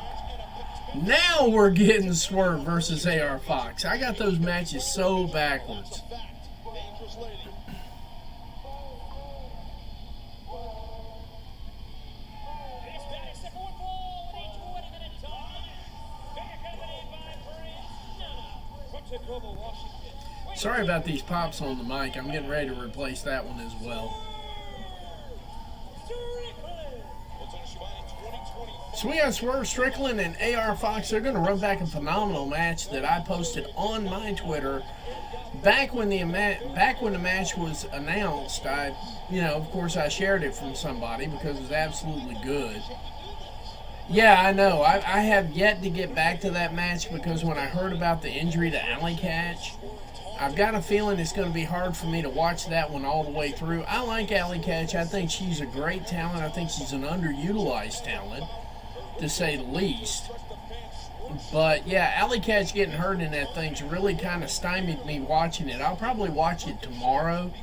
Now we're getting Swerve versus AR Fox. I got those matches so backwards. Sorry about these pops on the mic. I'm getting ready to replace that one as well. So we got Swerve Strickland and AR Fox. They're going to run back a phenomenal match that I posted on my Twitter back when the match was announced. Of course, I shared it from somebody because it was absolutely good. Yeah, I know. I have yet to get back to that match because when I heard about the injury to Alley Catch, I've got a feeling it's going to be hard for me to watch that one all the way through. I like Alley Catch. I think she's a great talent. I think she's an underutilized talent, to say the least. But, yeah, Alley Catch getting hurt in that thing's really kind of stymied me watching it. I'll probably watch it tomorrow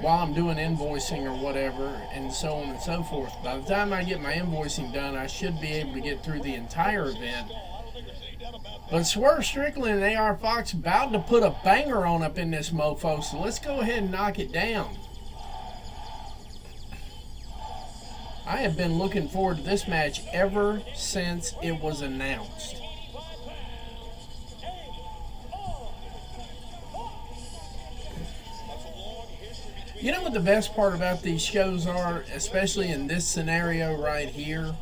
while I'm doing invoicing or whatever, and so on and so forth. By the time I get my invoicing done, I should be able to get through the entire event. But Swerve Strickland and AR Fox about to put a banger on up in this mofo, so let's go ahead and knock it down. I have been looking forward to this match ever since it was announced. You know what the best part about these shows are, especially in this scenario right here?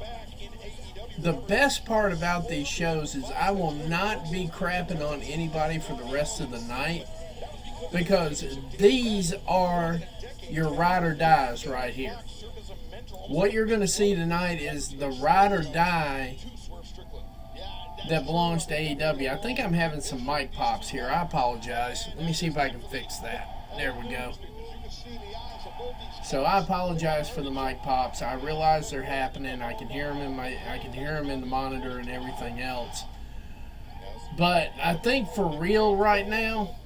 The best part about these shows is I will not be crapping on anybody for the rest of the night, because these are your ride or dies right here. What you're going to see tonight is the ride or die that belongs to AEW. I think I'm having some mic pops here. I apologize. Let me see if I can fix that. There we go. So I apologize for the mic pops. I realize they're happening. I can hear them in the monitor and everything else. But I think for real right now,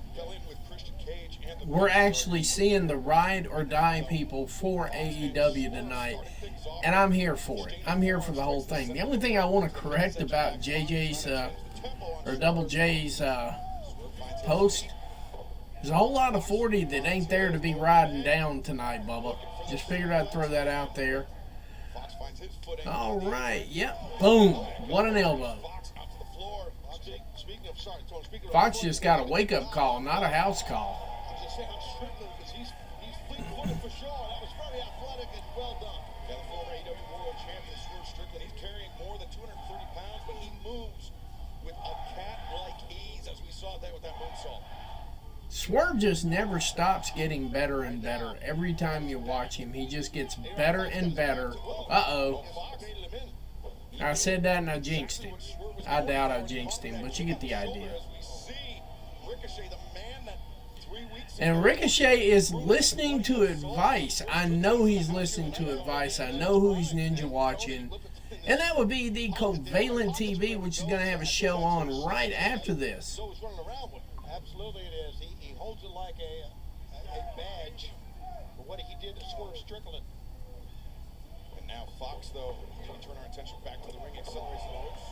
we're actually seeing the ride or die people for AEW tonight, and I'm here for it. I'm here for the whole thing. The only thing I want to correct about JJ's or Double J's post, there's a whole lot of 40 that ain't there to be riding down tonight, Bubba. Just figured I'd throw that out there. All right, yep, boom. What an elbow. Fox just got a wake-up call, not a house call. He's fleet-footed for sure. That was very athletic and well done. Yeah, the former AEW World Champion Swerve Strickland. He's carrying more than 230 pounds, but he moves with a cat-like ease, as we saw there with that moonsault. Swerve just never stops getting better and better. Every time you watch him, he just gets better and better. Uh-oh. I said that and I jinxed him. I doubt I jinxed him, but you get the idea. And Ricochet is listening to advice. I know he's listening to advice. I know who he's ninja watching. And that would be the Covalent TV, which is going to have a show on right after this. Absolutely it is. He holds it like a badge for what he did to Swerve Strickland. Now Fox, though, can we turn our attention back to the ring, accelerates the nose.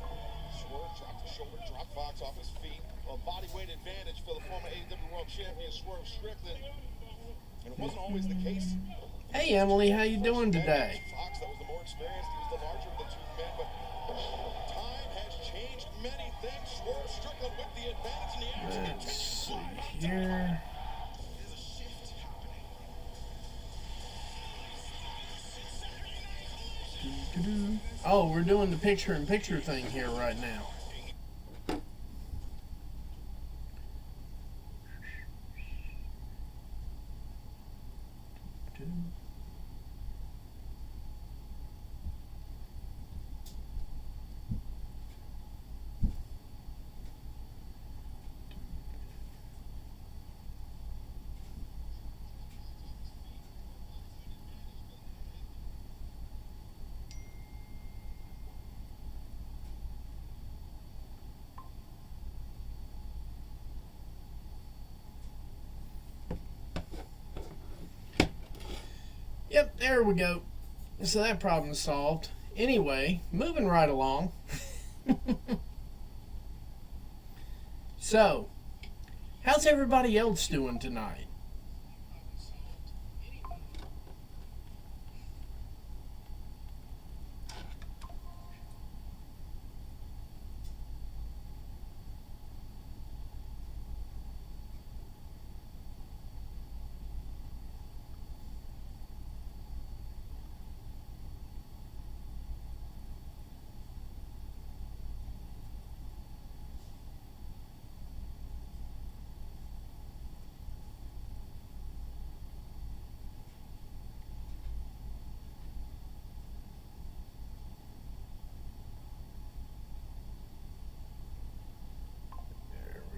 Swerve, drop the shoulder, drop Fox off his feet. A body weight advantage for the former AEW World Champion Swerve Strickland. And it wasn't always the case. Hey Emily, how you doing today? Fox, that was the more experienced. He was the larger of the two men, but time has changed many things. Swerve Strickland with the advantage in the action. Let's see here. There's a shift happening. Oh, we're doing the picture-in-picture thing here right now. Yep, there we go. So that problem's solved. Anyway, moving right along. So, how's everybody else doing tonight?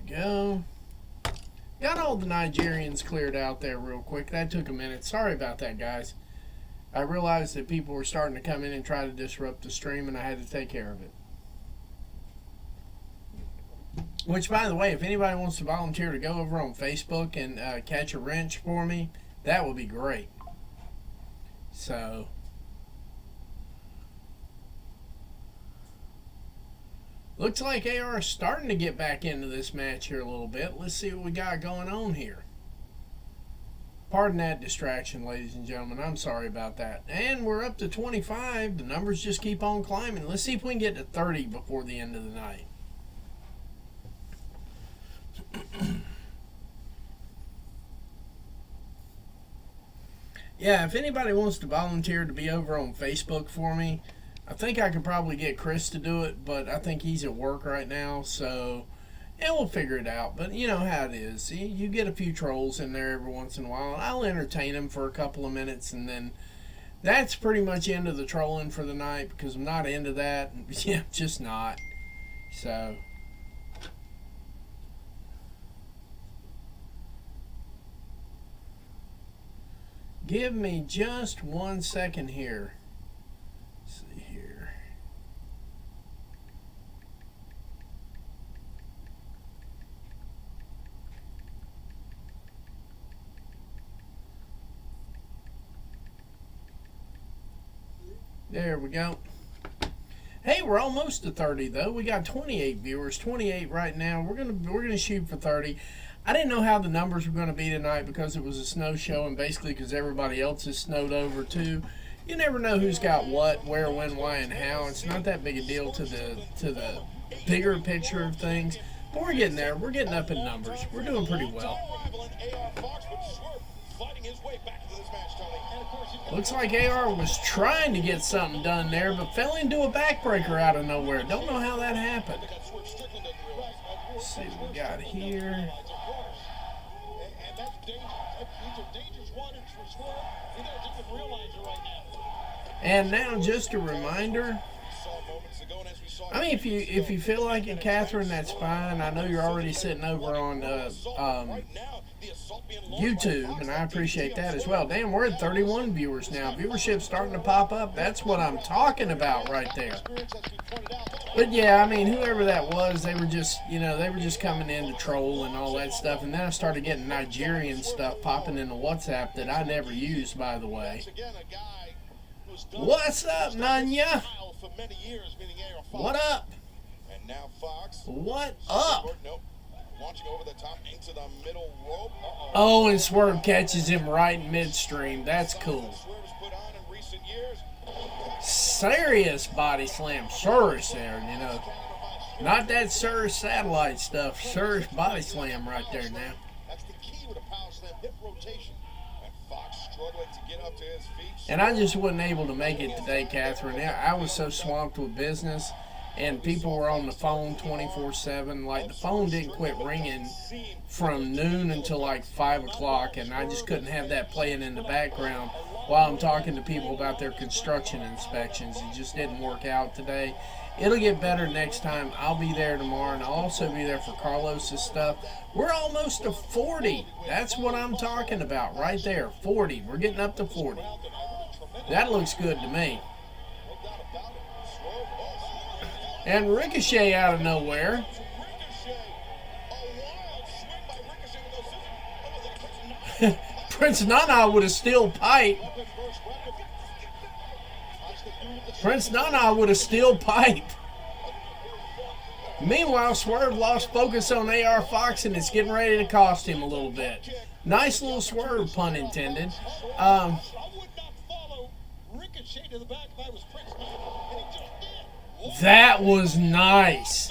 Go. Got all the Nigerians cleared out there real quick. That took a minute. Sorry about that, guys. I realized that people were starting to come in and try to disrupt the stream, and I had to take care of it. Which, by the way, if anybody wants to volunteer to go over on Facebook and catch a wrench for me, that would be great. So... looks like AR is starting to get back into this match here a little bit. Let's see what we got going on here. Pardon that distraction, ladies and gentlemen. I'm sorry about that. And we're up to 25. The numbers just keep on climbing. Let's see if we can get to 30 before the end of the night. Yeah, if anybody wants to volunteer to be over on Facebook for me, I think I could probably get Chris to do it, but I think he's at work right now, so yeah, we'll figure it out. But you know how it is. You get a few trolls in there every once in a while, and I'll entertain them for a couple of minutes, and then that's pretty much end of the trolling for the night, because I'm not into that. Yeah, just not. So... give me just 1 second here. Let's see here. There we go. Hey, we're almost to 30 though. We got 28 viewers, 28 right now. We're gonna shoot for 30. I didn't know how the numbers were going to be tonight because it was a snow show and basically because everybody else is snowed over too. You never know who's got what, where, when, why, and how. It's not that big a deal to the bigger picture of things. But we're getting there. We're getting up in numbers. We're doing pretty well. Looks like AR was trying to get something done there, but fell into a backbreaker out of nowhere. Don't know how that happened. Let's see what we got here. And now just a reminder, I mean, if you feel like it, Catherine, that's fine. I know you're already sitting over on YouTube, and I appreciate that as well. Damn, we're at 31 viewers now. Viewership's starting to pop up. That's what I'm talking about right there. But yeah, I mean, whoever that was, they were just, they were just coming in to troll and all that stuff. And then I started getting Nigerian stuff popping into WhatsApp that I never used, by the way. was done. What's up, Nanya? For many years, meaning AR Fox. What up? And now Fox. What up? Nope. Launching over the top into the middle rope. Oh, and Swerve catches him right in midstream. That's cool. Swerve has put on in recent years. Serious body slam. Serious there, you know. Not that Sir satellite stuff. Serious body slam right there now. That's the key with a power slam, hip rotation. And Fox struggling to get up to his feet. And I just wasn't able to make it today, Catherine. I was so swamped with business, and people were on the phone 24/7. Like, the phone didn't quit ringing from noon until like 5 o'clock, and I just couldn't have that playing in the background while I'm talking to people about their construction inspections. It just didn't work out today. It'll get better next time. I'll be there tomorrow, and I'll also be there for Carlos's stuff. We're almost to 40. That's what I'm talking about right there. 40. We're getting up to 40. That looks good to me. And Ricochet out of nowhere. Prince Nana with a steel pipe. Prince Nana with a steel pipe. Meanwhile, Swerve lost focus on AR Fox, and it's getting ready to cost him a little bit. Nice little swerve, pun intended. I would not follow Ricochet to the back if I was Prince Nana, and he just did. That was nice.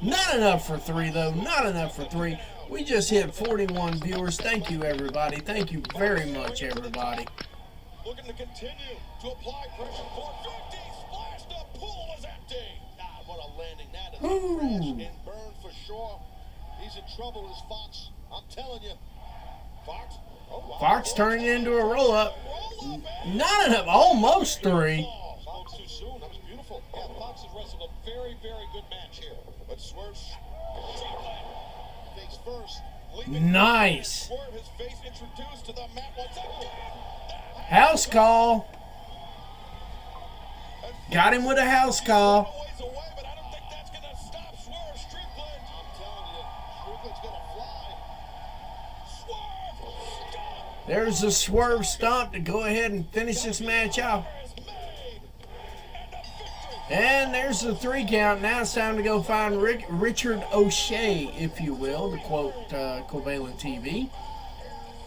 Not enough for 3, though. Not enough for 3. We just hit 41 viewers. Thank you, everybody. Thank you very much, everybody. Looking to continue to apply pressure. 450 splash. The pool was empty. Ah, what a landing that is. Ooh. Crash and burn for sure. He's in trouble, is Fox. I'm telling you. Fox. Oh, wow. Fox turning into a roll-up. Not enough. Almost 3. Spoke too soon. That was beautiful. Yeah, Fox has wrestled a very, very good match here. But Swerve face first. Nice. Swerve his face introduced to the mat once again. House call. Got him with a house call. Ways away, but I don't think that's going to stop Swerve Strickland. I'm telling you, Strickland's going to fly. Swerve stomp. There's a Swerve stomp to go ahead and finish this match off. Is made. And a victory. And there's the 3 count. Now it's time to go find Richard O'Shea, if you will, to quote Covalent TV.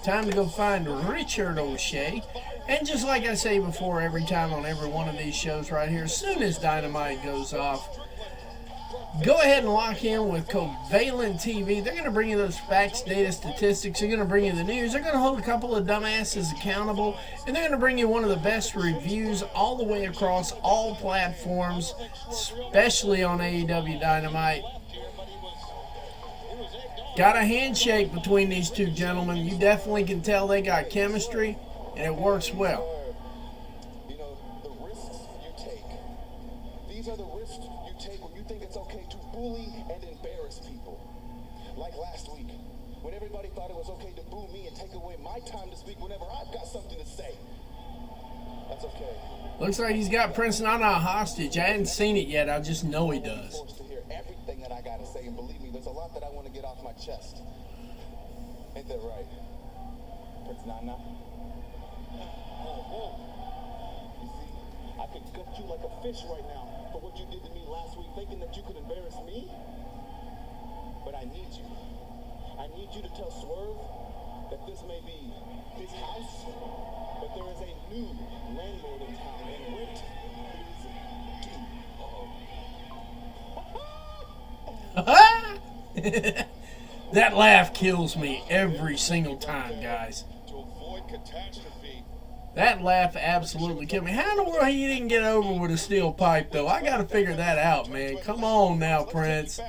Time to go find Richard O'Shea. And just like I say before, every time on every one of these shows right here, as soon as Dynamite goes off, go ahead and lock in with Covalent TV. They're going to bring you those facts, data, statistics. They're going to bring you the news. They're going to hold a couple of dumbasses accountable. And they're going to bring you one of the best reviews all the way across all platforms, especially on AEW Dynamite. Got a handshake between these two gentlemen. You definitely can tell they got chemistry, and it works well. You know, the risks you take. These are the risks you take when you think it's okay to bully and embarrass people. Like last week, when everybody thought it was okay to boo me and take away my time to speak whenever I've got something to say. That's okay. Looks like he's got Prince Nana hostage. I hadn't seen it yet. I just know he does. Forced to hear everything that I gotta say, and believe me, there's a lot that I want to get off my chest. Ain't that right, Prince Nana? You see, I could gut you like a fish right now for what you did to me last week, thinking that you could embarrass me. But I need you. I need you to tell Swerve that this may be his house, but there is a new landlord in town, and rent is due. That laugh kills me every single time, guys. To avoid catastrophe. That laugh absolutely killed me. How in the world he didn't get over with a steel pipe, though? I got to figure that out, man. Come on now, Prince.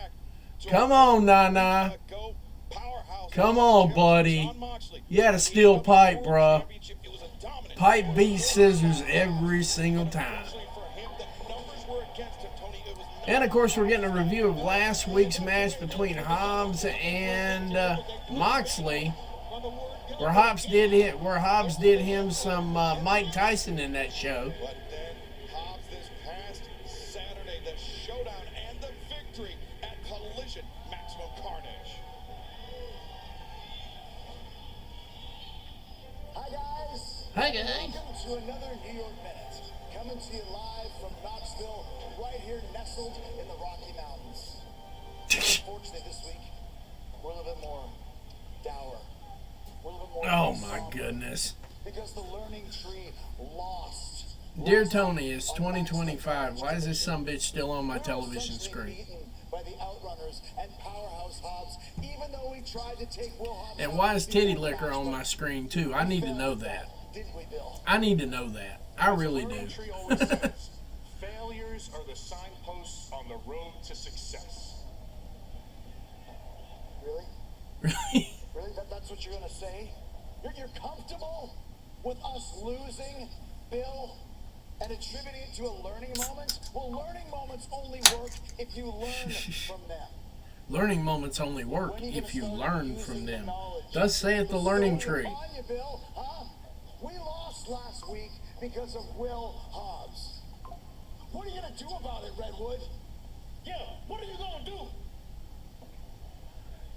Come on, Nana. Come on, buddy. You had a steel pipe, bruh. Pipe beats scissors every single time. And, of course, we're getting a review of last week's match between Hobbs and Moxley, where Hobbs did him some Mike Tyson in that show. But then Hobbs this past Saturday, the showdown and the victory at Collision, Maximum Carnage. Hi guys, Hi, guys. Welcome to another New York Minute. Coming to you live from Knoxville, right here nestled in the Rocky Mountains. Unfortunately, this week, we're a little bit more dour. We're a little bit more Oh, my somber goodness. because the learning tree lost. Dear Tony, it's 2025. Why is this sumbitch still on my We're television essentially screen? beaten by the Outrunners and Powerhouse Hobbs, even though we tried to take Will Hobbs And out why is Titty before Liquor on match, my screen, too? I need to know that. didn't we, Bill? I need to know that. I really As the do. learning tree always says, failures are the signposts on the road to success. Really? Really? Really? That's what you're gonna say? You're comfortable with us losing, Bill, and attributing it to a learning moment? Well, learning moments only work if you learn from them. Learning moments only work When are you if you gonna start learn using from the them. knowledge? Thus saith the learning Bestowing tree. upon you, Bill, huh? We lost last week because of Will Hobbs. What are you gonna do about it, Redwood? Yeah, what are you gonna do?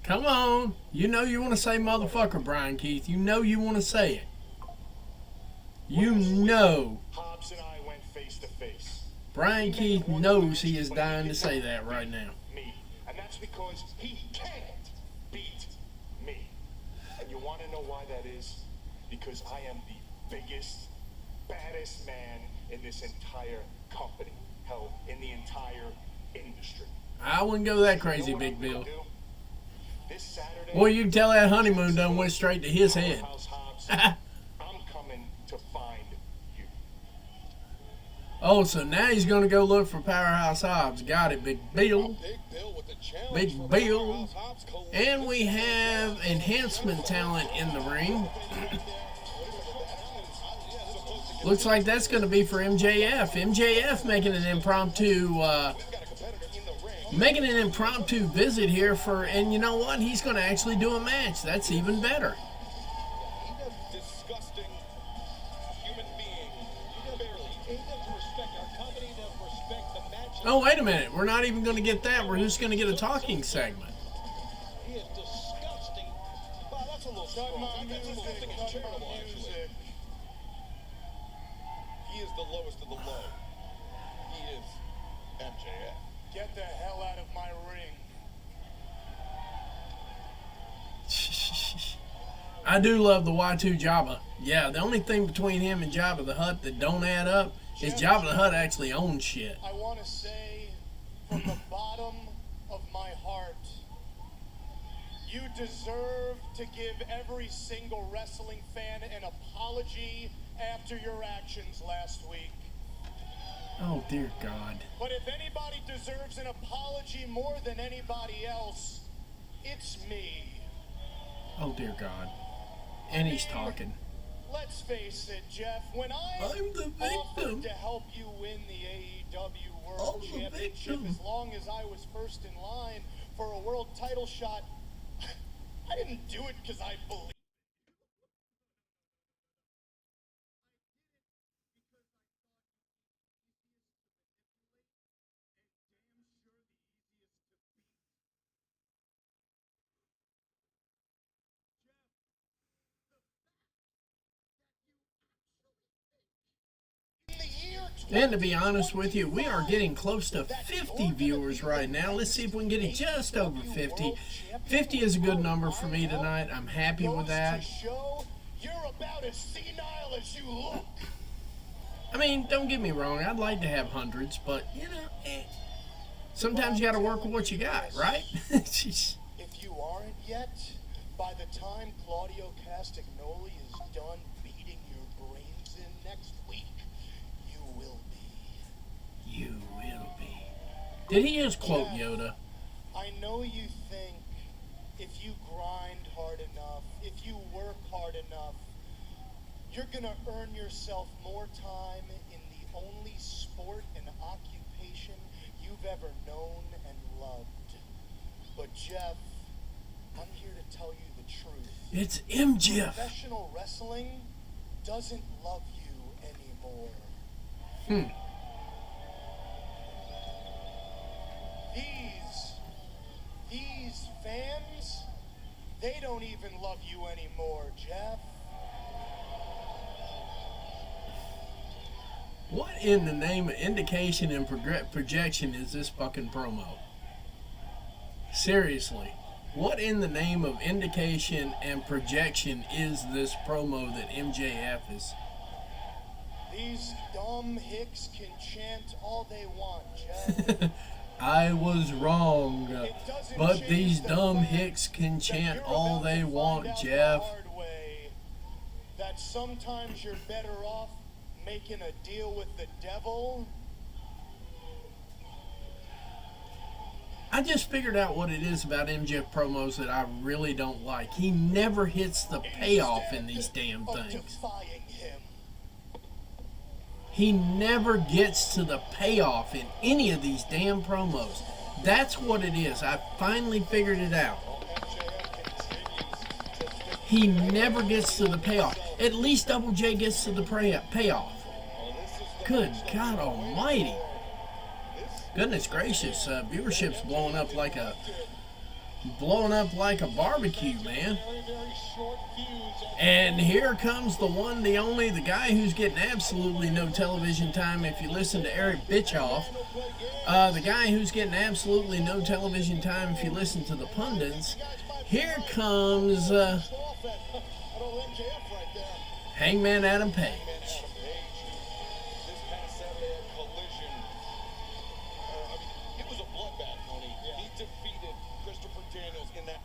Come on. You know you want to say motherfucker, Brian Keith. You know you want to say it. You know Hobbs and I went face to face. Brian Keith knows he is dying to say that right now. Me. And that's because he can't beat me. And you want to know why that is? Because I am the biggest, baddest man in this entire company. Hell, in the entire industry. I wouldn't go that You crazy, know what Big I'm gonna Bill. do? This Saturday, Boy, you can tell that honeymoon done went straight to his head. Powerhouse Hobbs, I'm coming to find you. Oh, so now he's going to go look for Powerhouse Hobbs. Got it, Big Bill. Big Bill with the challenge Big for Bill. Powerhouse Hobbs. And we have enhancement talent in the ring. Looks like that's going to be for MJF. MJF making an impromptu visit here for, and you know what? He's going to actually do a match. That's even better. Disgusting human being. Barely. He doesn't respect our company, doesn't respect the match. Oh, wait a minute. We're not even going to get that. We're just going to get a talking segment. He is disgusting. Wow, that's a little strong. That's disgusting is charitable, actually. He is the lowest of the low. He is MJF. Get the hell out of my ring. I do love the Y2 Jabba. Yeah, the only thing between him and Jabba the Hutt that don't add up is Jabba the Hutt actually owns shit. I want to say from the bottom of my heart, you deserve to give every single wrestling fan an apology after your actions last week. Oh, dear God. But if anybody deserves an apology more than anybody else, it's me. Oh, dear God. And he's talking. Let's face it, Jeff, when I'm the victim. offered to help you win the AEW World I'm the Championship, victim. as long as I was first in line for a world title shot, I didn't do it because I believe. And to be honest with you, we are getting close to 50 viewers right now. Let's see if we can get it just over 50. 50 is a good number for me tonight. I'm happy with that. Show you're about as senile as you look. I mean, don't get me wrong. I'd like to have hundreds, but, you know, sometimes you got to work with what you got, right? If you aren't yet, by the time Claudio Castagnoli is done beating your brains in next week, you will be. You will be. Did he just quote Yoda? I know you think if you grind hard enough, if you work hard enough, you're gonna earn yourself more time in the only sport and occupation you've ever known and loved. But Jeff, I'm here to tell you the truth. It's MJF. Professional wrestling doesn't love you anymore. These fans, they don't even love you anymore, Jeff. What in the name of indication and projection is this fucking promo? Seriously. What in the name of indication and projection is this promo that MJF is? These dumb hicks can chant all they want, Jeff. I was wrong, but these dumb hicks can chant all they want, Jeff. That sometimes you're better off making a deal with the devil. I just figured out what it is about MJF promos that I really don't like. He never hits the payoff in these damn things. He never gets to the payoff in any of these damn promos. That's what it is. I finally figured it out. He never gets to the payoff. At least Double J gets to the payoff. Good God Almighty. Goodness gracious, viewership's blowing up like a barbecue, man. And here comes the one, the only, the guy who's getting absolutely no television time. If you listen to Eric Bischoff, the guy who's getting absolutely no television time. If you listen to the pundits, here comes Hangman Adam Page.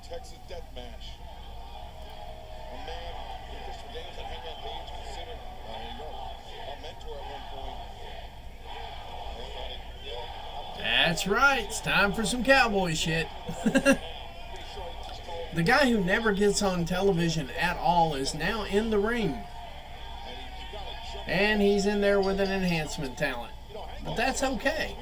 Texas death match. A man that Christopher Daniels and Hangman Page considered, there you go, a mentor at one point. That's right. It's time for some cowboy shit. The guy who never gets on television at all is now in the ring. And he's in there with an enhancement talent. But that's okay.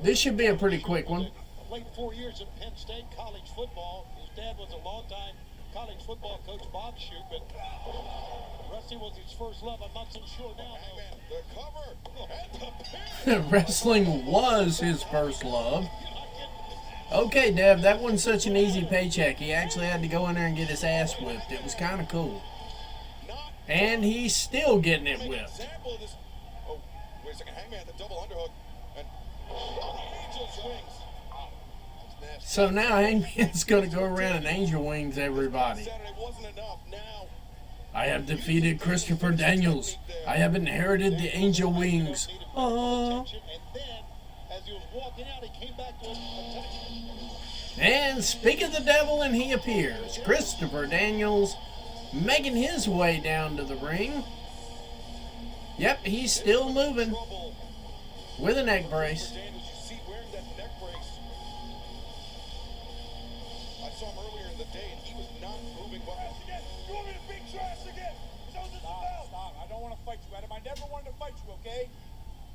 This should be a pretty quick one. Played 4 years at Penn State college football. His dad was a longtime college football coach, Bob Shute, but wrestling was his first love. I'm not so sure now. The cover and the pin. Wrestling was his first love. Okay, Dev, that wasn't such an easy paycheck. He actually had to go in there and get his ass whipped. It was kind of cool. And he's still getting it whipped. Oh, wait a second. Hangman, the double underhook. And Angel swings. So now Hangman's going to go around and angel wings everybody. I have defeated Christopher Daniels. I have inherited the angel wings. And speak of the devil, and he appears. Christopher Daniels making his way down to the ring. Yep, he's still moving with a neck brace.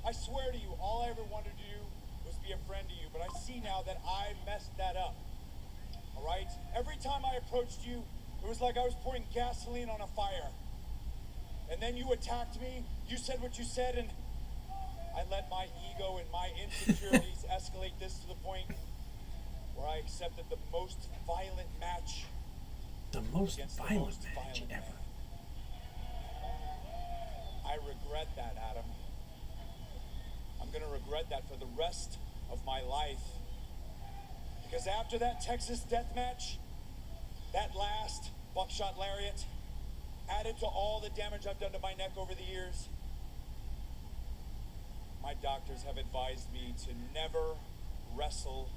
I swear to you, all I ever wanted to do was be a friend to you, but I see now that I messed that up. All right? Every time I approached you, it was like I was pouring gasoline on a fire. And then you attacked me, you said what you said, and I let my ego and my insecurities escalate this to the point where I accepted the most violent match. The most violent match ever. I regret that, Adam. I'm going to regret that for the rest of my life. Because after that Texas death match, that last buckshot lariat, added to all the damage I've done to my neck over the years, my doctors have advised me to never wrestle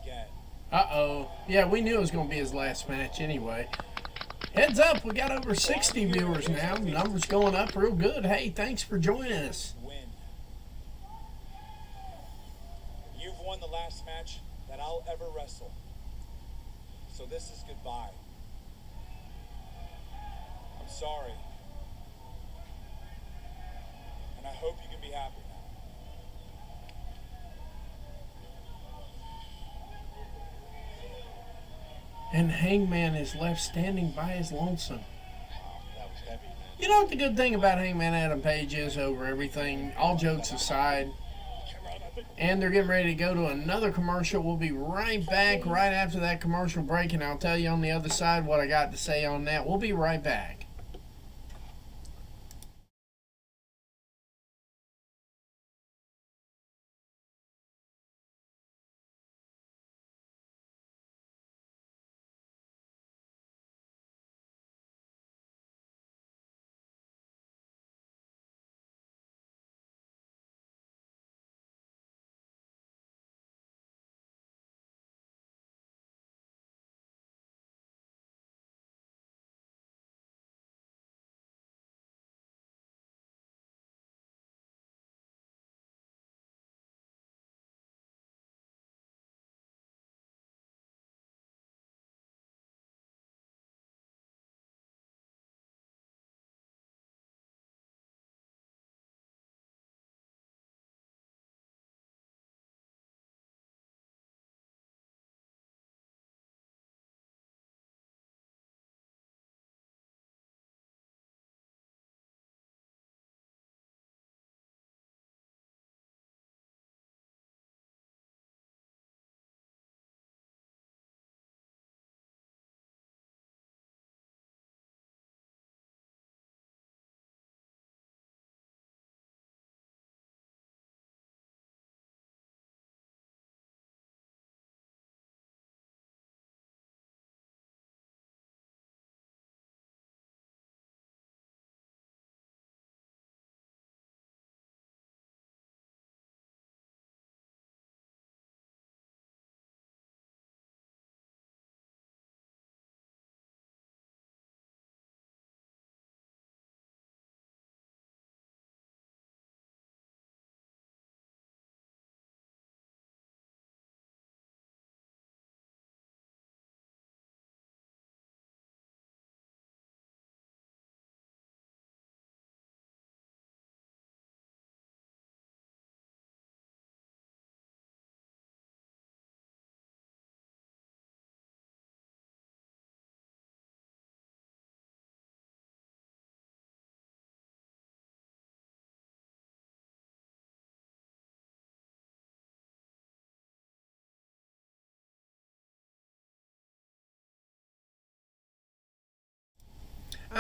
again. Uh-oh. Yeah, we knew it was going to be his last match anyway. Heads up, we got over 60 viewers now. The number's going up real good. Hey, thanks for joining us. You've won the last match that I'll ever wrestle. So this is goodbye. I'm sorry. And I hope you can be happy now. And Hangman is left standing by his lonesome. You know what the good thing about Hangman Adam Page is over everything, all jokes aside, and they're getting ready to go to another commercial. We'll be right back right after that commercial break, and I'll tell you on the other side what I got to say on that. We'll be right back.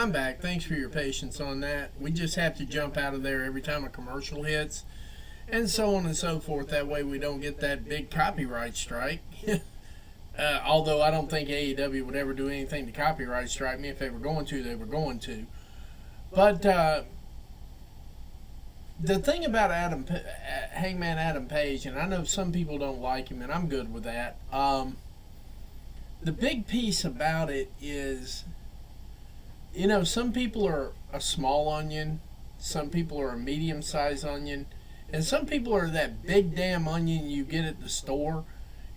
I'm back. Thanks for your patience on that. We just have to jump out of there every time a commercial hits, and so on and so forth. That way we don't get that big copyright strike. Although I don't think AEW would ever do anything to copyright strike me. If they were going to, they were going to. But the thing about Hangman Adam Page, and I know some people don't like him, and I'm good with that. The big piece about it is, you know, some people are a small onion, some people are a medium-sized onion, and some people are that big damn onion you get at the store,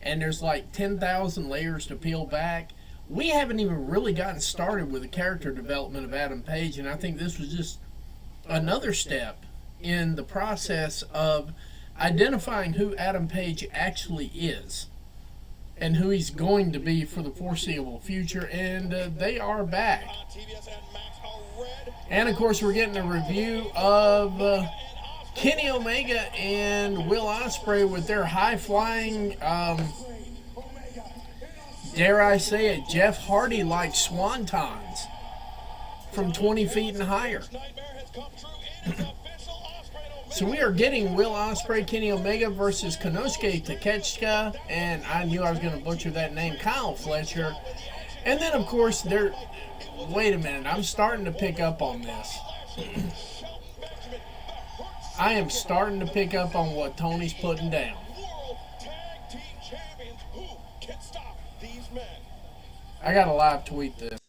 and there's like 10,000 layers to peel back. We haven't even really gotten started with the character development of Adam Page, and I think this was just another step in the process of identifying who Adam Page actually is and who he's going to be for the foreseeable future, and they are back. And of course we're getting a review of Kenny Omega and Will Ospreay with their high-flying, dare I say it, Jeff Hardy-like swantons from 20 feet and higher. So we are getting Will Ospreay, Kenny Omega versus Konosuke Takeshita, and I knew I was going to butcher that name, Kyle Fletcher. And then, of course, wait a minute, I'm starting to pick up on this. I am starting to pick up on what Tony's putting down. I got to live tweet this.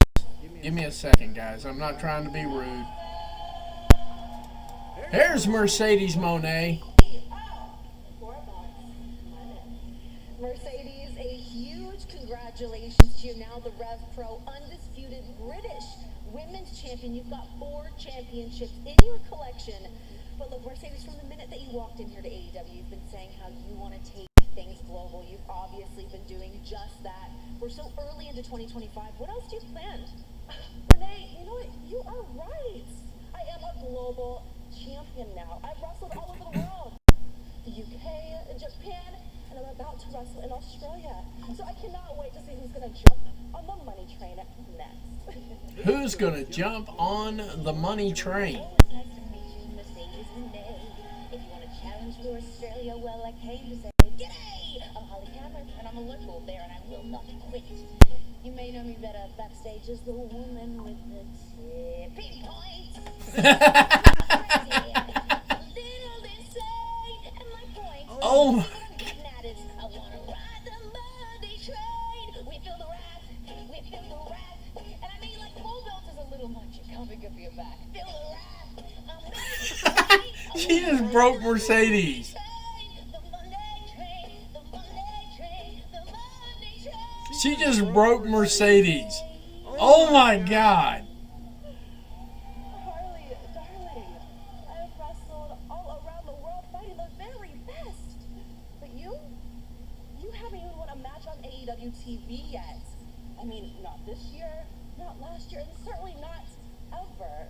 Give me a second, guys. I'm not trying to be rude. Here's Mercedes Moné. Mercedes, a huge congratulations to you. Now the Rev Pro undisputed British women's champion. You've got 4 championships in your collection. But look, Mercedes, from the minute that you walked in here to AEW, you've been saying how you want to take things global. You've obviously been doing just that. We're so early into 2025. What else do you plan? Renee, you know what? You are right. I am a global champion now. I've wrestled all over the world. The UK, Japan, and I'm about to wrestle in Australia. So I cannot wait to see who's going to jump on the money train next. Who's going to jump on the money train? Nice to meet you, Mercedes Moné. If you want to challenge for Australia, well, I came to say, g'day! I'm Holly Cameron, and I'm a local there, and I will not quit. You may know me better backstage as the woman with the tipping point. Little insane, and my point. Oh my God. I want to ride the money train. We feel the wrath, we feel the wrath. And I mean, like, full belt is a little much. You're coming up your back. Feel the wrath. She just broke Mercedes. She just broke Mercedes. Oh my God. Harley, darling, I have wrestled all around the world fighting the very best. But you haven't even won a match on AEW TV yet. I mean, not this year, not last year, and certainly not ever.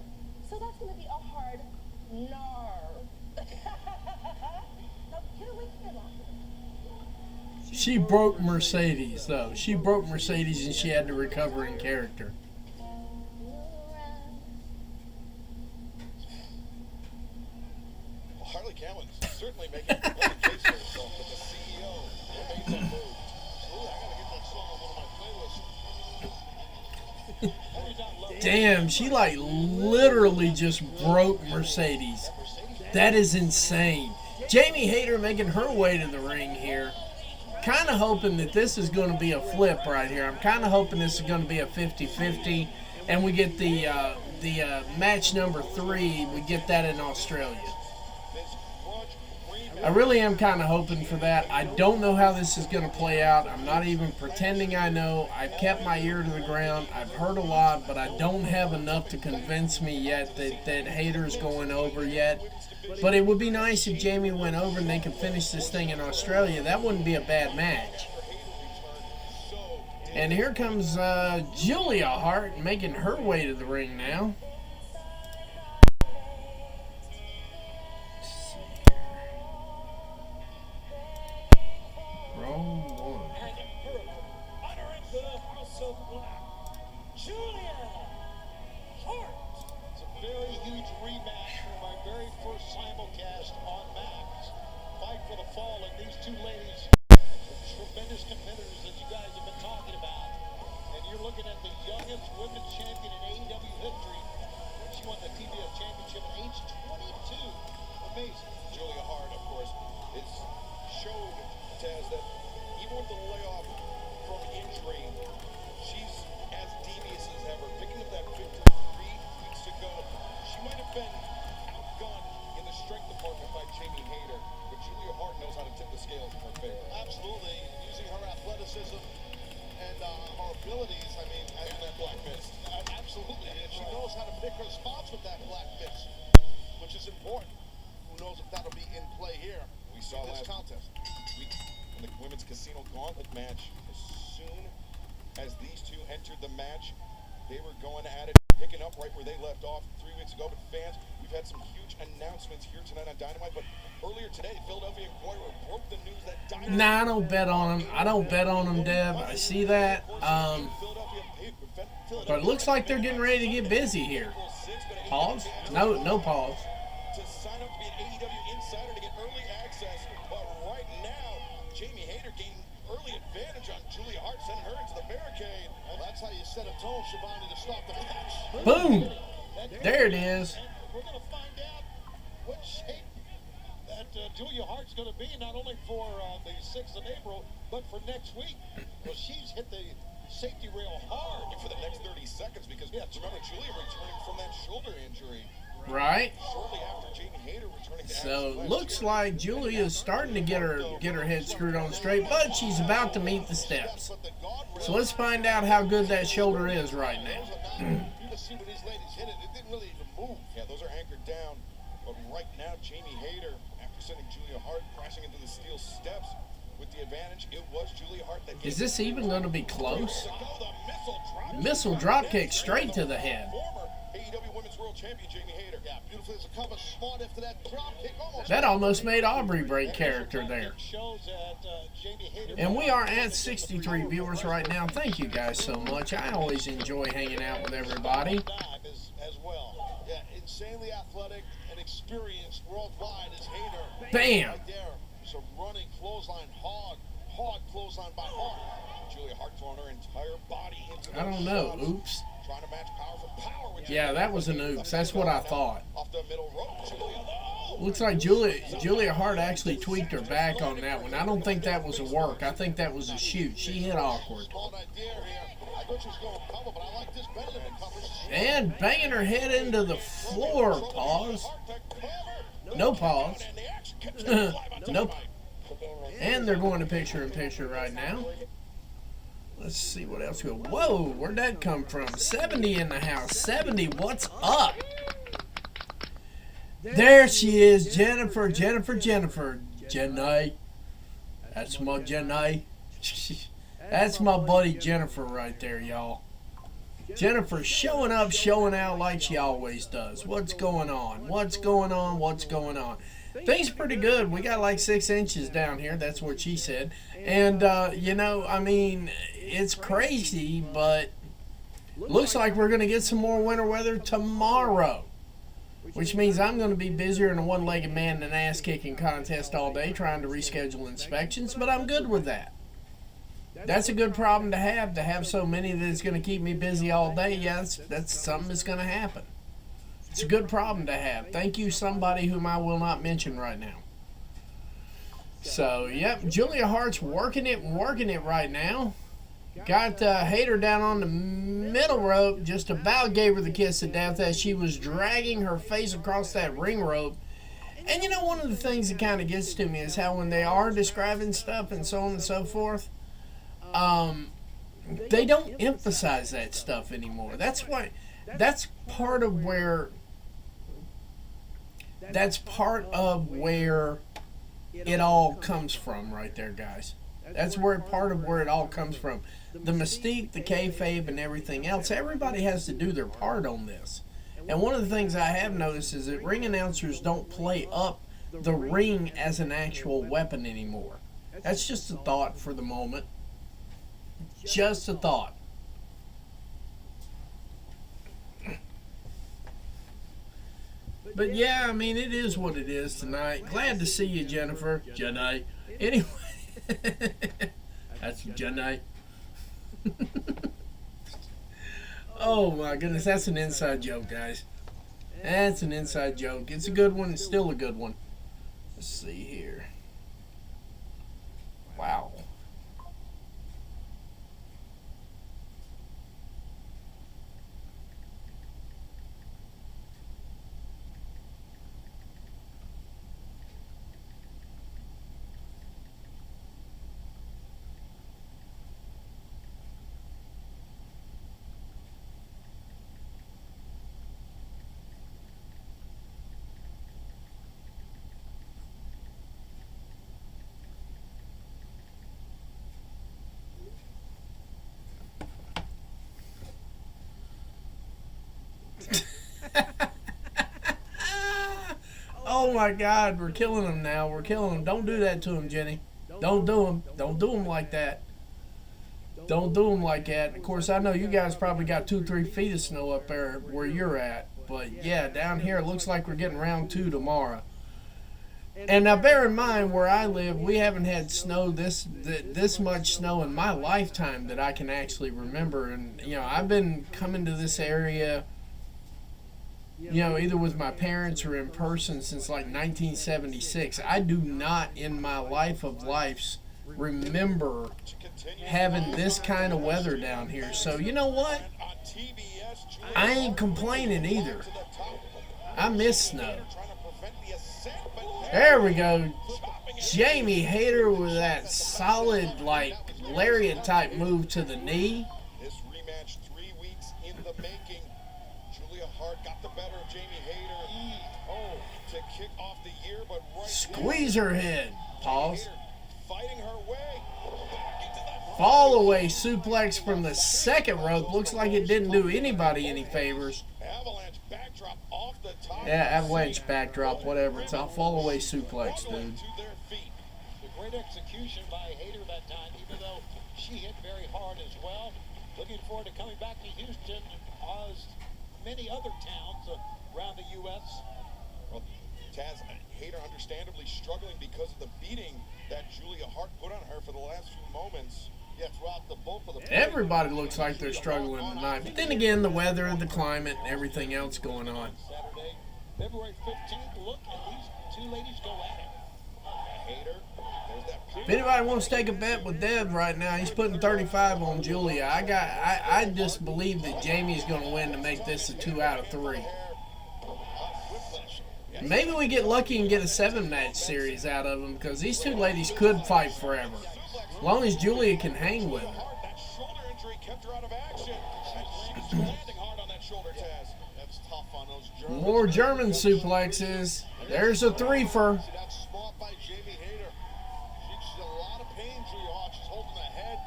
So that's going to be a hard no. Now get away from your locker. She broke Mercedes, though. She broke Mercedes and she had to recover in character. Well, Harley Cameron's certainly making a case for herself, but the CEO made that move. Ooh, I gotta get that song on one of my playlists. Damn, she like literally just broke Mercedes. That is insane. Jamie Hayter making her way to the ring here. Kind of hoping that this is going to be a flip right here. I'm kind of hoping this is going to be a 50-50, and we get the match number 3. We get that in Australia. I really am kind of hoping for that. I don't know how this is going to play out. I'm not even pretending I know. I've kept my ear to the ground. I've heard a lot, but I don't have enough to convince me yet that Hayter's going over yet. But it would be nice if Jamie went over and they could finish this thing in Australia. That wouldn't be a bad match. And here comes Julia Hart making her way to the ring now. Wrong one. Honoring the House of Black, Julia Hart. fall, and these two ladies, tremendous competitors that you guys have been talking about. And you're looking at the youngest women's champion in AEW history when she won the TBS championship at age 22. Amazing. Julia Hart, of course, has showed, Taz, that even with the layoff from injury, she's as devious as ever. Picking up that victory 3 weeks ago, she might have been outgunned in the strength department by Jamie Hayter, but Julia Hart knows how to tip the scales in her favor. Absolutely. Using her athleticism and her abilities, I mean, And that black fist. absolutely. And she knows how to pick her spots with that black fist, which is important. Who knows if that'll be in play here? We saw in this last contest. week in the women's casino gauntlet match, as soon as these two entered the match, they were going at it, picking up right where they left off 3 weeks ago. But fans, we've had some huge announcements here tonight on Dynamite, but earlier today, Philadelphia Inquirer broke the news that Dynamite... Nah, I don't bet on them. I don't bet on them, Deb. I see that. But it looks like they're getting ready to get busy here. Pause? No pause. To sign up to be an AEW insider to get early access, but right now, Jamie Hayter gained early advantage on Julia Hart, sending her into the barricade. Well, that's how you set a tone, Shivani, to start the match. Boom! There it is. We're going to find out what shape that Julia Hart's going to be, not only for the 6th of April, but for next week. Well, she's hit the safety rail hard. For the next 30 seconds, because remember, Julia returning from that shoulder injury Right? shortly after Jamie Hayter returning to So action looks like Julia's starting to get her head screwed on straight, but she's about to meet the steps. So let's find out how good that shoulder is right now. You can see when these ladies hit it, it didn't really even move. Yeah, those are anchored down. But right now, Jamie Hayter, after sending Julia Hart crashing into the steel steps with the advantage, it was Julia Hart that Is this even going to be close? the Missile drop kick straight to the head. former AEW Women's World Champion Jamie Hayter. Yeah, beautifully as a cover, smart after that drop kick. That almost made Aubrey break character there. Shows that Jamie Hayter. And we are at 63 viewers right now. Thank you guys so much. I always enjoy hanging out with everybody. As well. Yeah, insanely athletic and experienced worldwide as Hayter. Bam! Right there. So running clothesline, hard clothesline by Hart. Julia Hart throwing her entire body into I don't know. shots, Oops. trying to match power for power with Yeah, that was an oops. That's what I thought. off the middle rope. Julia, Looks like Julia Hart actually tweaked her back on that one. I don't think that was a work. I think that was a shoot. She hit awkward. Smart idea here. I thought she was going to cover, but I like this better than the cover. And banging her head into the floor. Pause. No pause. Nope. And they're going to picture-in-picture right now. Let's see what else we got. Whoa, where'd that come from? 70 in the house. 70, what's up? There she is, Jennifer. Jenny. That's my Jenny. That's my buddy Jennifer right there, y'all. Jennifer showing up, showing out like she always does. What's going on? What's going on? Things are pretty good. We got like 6 inches down here. That's what she said. And, I mean, it's crazy, but looks like we're going to get some more winter weather tomorrow. Which means I'm going to be busier in a one-legged man in an ass-kicking contest all day trying to reschedule inspections, but I'm good with that. That's a good problem to have so many that it's going to keep me busy all day. Yeah, that's something that's going to happen. It's a good problem to have. Thank you, somebody whom I will not mention right now. So, yep, Julia Hart's working it right now. Got Hayter down on the middle rope, just about gave her the kiss of death as she was dragging her face across that ring rope. And one of the things that kind of gets to me is how when they are describing stuff and so on and so forth, they don't emphasize that stuff anymore. That's part of where it all comes from right there, guys. That's part of where it all comes from. The mystique, the kayfabe, and everything else. Everybody has to do their part on this. And one of the things I have noticed is that ring announcers don't play up the ring as an actual weapon anymore. That's just a thought for the moment. Just a thought. But yeah, I mean, it is what it is tonight. Glad to see you, Jennifer. Jedi. Anyway, that's Jedi. Oh my goodness, that's an inside joke, guys. That's an inside joke. It's a good one. It's still a good one. Let's see here. Wow. Oh my God, we're killing him now. We're killing him. Don't do that to him, Jenny. Don't do him. Don't do him like that. Don't do him like that. Of course, I know you guys probably got 2-3 feet of snow up there where you're at. But yeah, down here it looks like we're getting round 2 tomorrow. And now bear in mind, where I live, we haven't had snow this much snow in my lifetime that I can actually remember. And you know, I've been coming to this area, you know, either with my parents or in person since like 1976. I do not in my life of lives remember having this kind of weather down here. So you know what? I ain't complaining either. I miss snow. There we go. Jamie Hayter with that solid, like, lariat type move to the knee. This rematch 3 weeks in the making. Julia Hart got the better of Jamie Hayter. To kick off the year, but right Squeeze her head. Pause. fighting her way back into the Fall away suplex from the second rope. Looks like it didn't do anybody any favors. avalanche backdrop off the top. Yeah, avalanche backdrop, whatever. It's a fall away suplex, dude. To their feet. The great execution by Hayter that time, even though she hit very hard as well. Looking forward to coming back to Houston, as many other towns around the U.S. Well, Taz, Hayter understandably struggling because of the beating that Julia Hart put on her for the last few moments. Yeah, throughout the bulk of the Everybody looks like they're struggling tonight. But then again, the weather, the climate, and everything else going on. Saturday, February 15th. Look at these two ladies go at it. Hayter, there's that. If anybody wants to take a bet with Dev right now, he's putting 35 on Julia. I just believe that Jamie's going to win to make this a 2 out of 3. Maybe we get lucky and get a 7-match series out of them, because these two ladies could fight forever, as long as Julia can hang with them. That shoulder injury kept her out of action. And she was landing hard on that shoulder, Taz. That's tough on those Germans. More German suplexes. There's a threefer. See that spot by Jamie Hayter. She's in a lot of pain, Julia Hart. She's holding the head.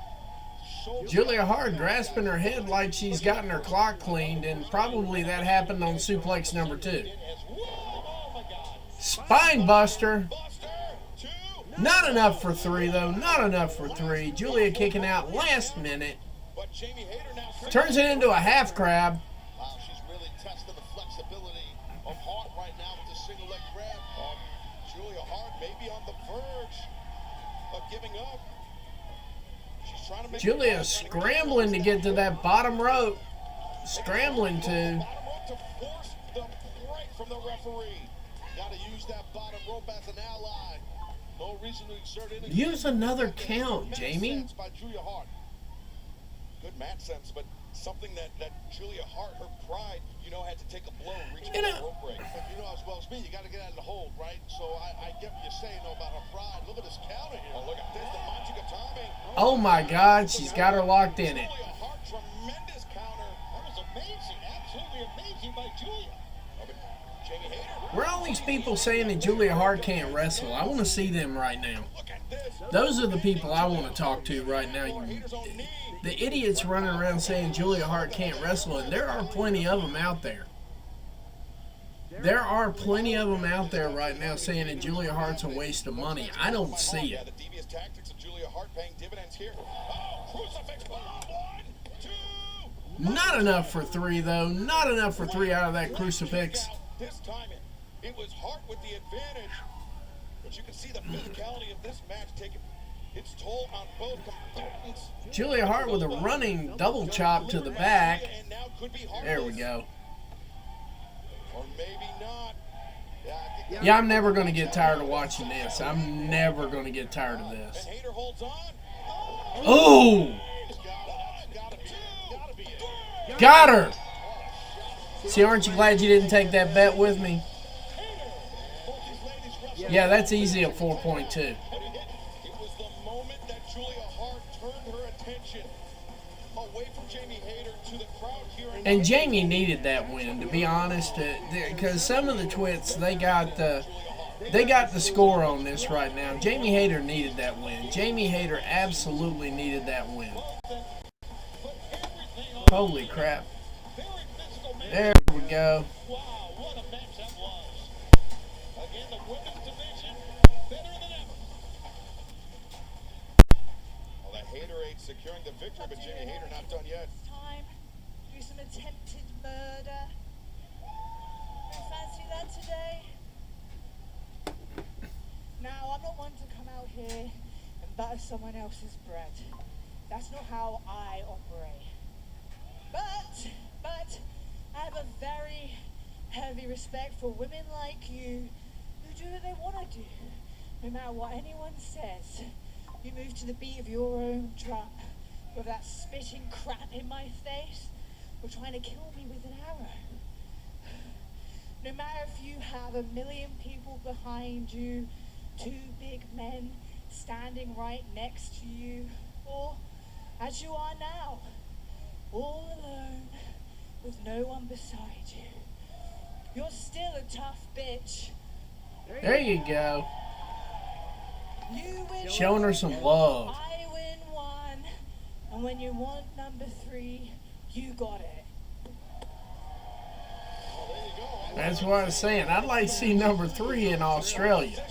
Shoulder. Julia Hart grasping her head like she's gotten her clock cleaned, and probably that happened on suplex number 2. Spine buster. Not enough for 3, though. Not enough for 3. Julia kicking out last minute. But Jamie Hayter now Turns it into a half crab. Wow, she's really testing the flexibility of Hart right now with the single leg grab. Julia Hart may be on the verge of giving up. She's trying to make Julia scrambling to get to that bottom rope. Scrambling to. bottom rope to force the break from the referee. Got to use that bottom rope as an ally. No reason to exert any. Use another count, Mat Jamie. sense by Julia Hart. Good mat sense, but something that Julia Hart, her pride, had to take a blow reaching You that know- rope break. But you know as well as me, you got to get out of the hold, right? So I get what you're saying about her pride. Look at this counter here. Oh, look at this, the Machigatame. Oh my God, she's got her locked in it. Julia Hart, tremendous counter. That was amazing, absolutely amazing by Julia. Oh, but Jamie Hayter. Where are all these people saying that Julia Hart can't wrestle? I want to see them right now. Look at this. Those are the people I want to talk to right now. Hayter's on knee. The idiots running around saying Julia Hart can't wrestle, and there are plenty of them out there. There are plenty of them out there right now saying that Julia Hart's a waste of money. I don't see Yeah, it. the devious tactics of Julia Hart paying dividends here. Oh, crucifix bomb. 1, 2. Not enough for 3, though. Not enough for 3 out of that crucifix. This time It was Hart with the advantage. But you can see the physicality of this match taking its toll on both combatants. Julia Hart with a running double chop to the back. There we go. Or maybe not. Yeah, I'm never going to get tired of watching this. I'm never going to get tired of this. Oh! Got her! See, aren't you glad you didn't take that bet with me? Yeah, that's easy at 4.2. It was the moment that Julia Hart turned her attention away from Jamie Hayter to the crowd here. And Jamie needed that win, to be honest, because some of the twits, they got the score on this right now. Jamie Hayter needed that win. Jamie Hayter absolutely needed that win. Holy crap. There we go. Wow, what a match that was. Again, the women's division better than ever. Well, that Hayter securing the victory, but Jamie Hayter not done yet. Time to do some attempted murder. You fancy that today? Now, I'm not one to come out here and butter someone else's bread. That's not how I operate. But I have a very heavy respect for women like you who do what they want to do. No matter what anyone says, you move to the beat of your own drum. With that spitting crap in my face, or trying to kill me with an arrow. No matter if you have a million people behind you, two big men standing right next to you, or as you are now, all alone with no one beside you. You're still a tough bitch. There you go. You win Showing her some love. I win one. And when you want number 3, you got it. That's what I was saying. I'd like to see number 3 in Australia.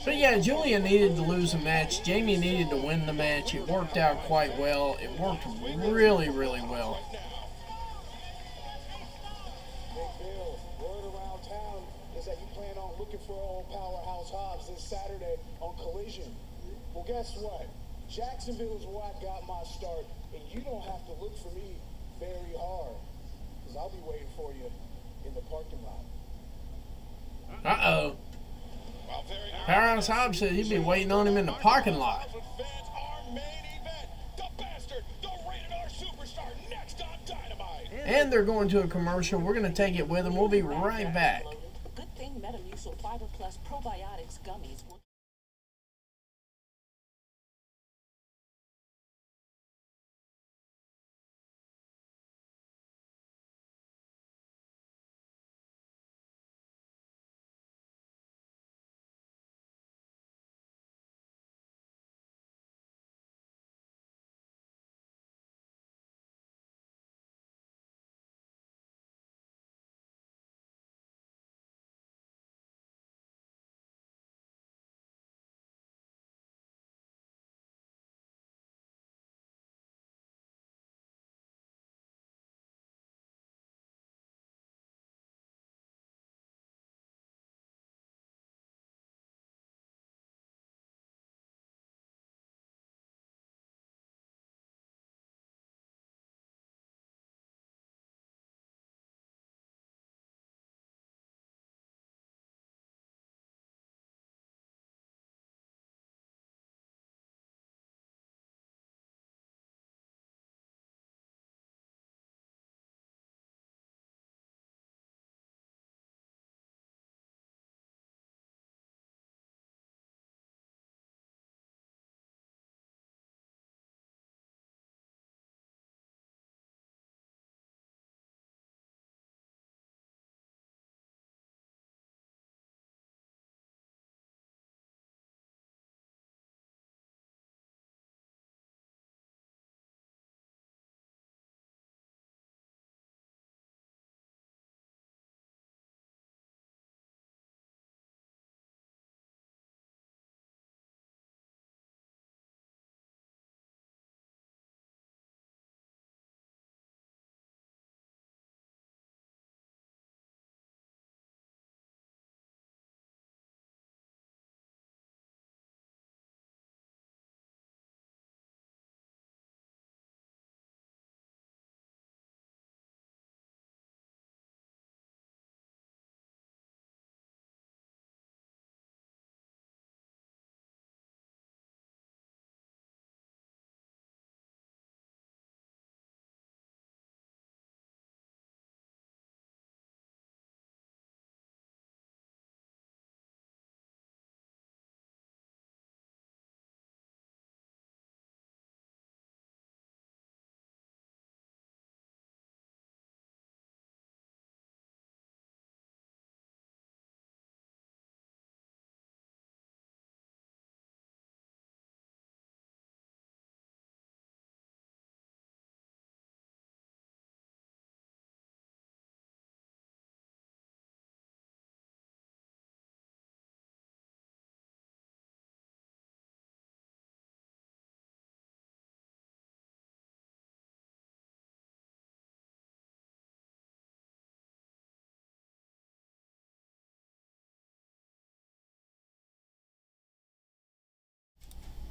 But yeah, Julia needed to lose a match. Jamie needed to win the match. It worked out quite well. It worked really, really well. Hey, Bill, word around town is that you plan on looking for old Powerhouse Hobbs this Saturday on Collision. Well, guess what? Jacksonville is where I got my start, and you don't have to look for me very hard, because I'll be waiting for you in the parking lot. Uh-oh. Powerhouse Hobbs said he'd be waiting on him in the parking lot. And they're going to a commercial. We're going to take it with them. We'll be right back. Good thing Metamucil Fiber Plus Probiotics Gummies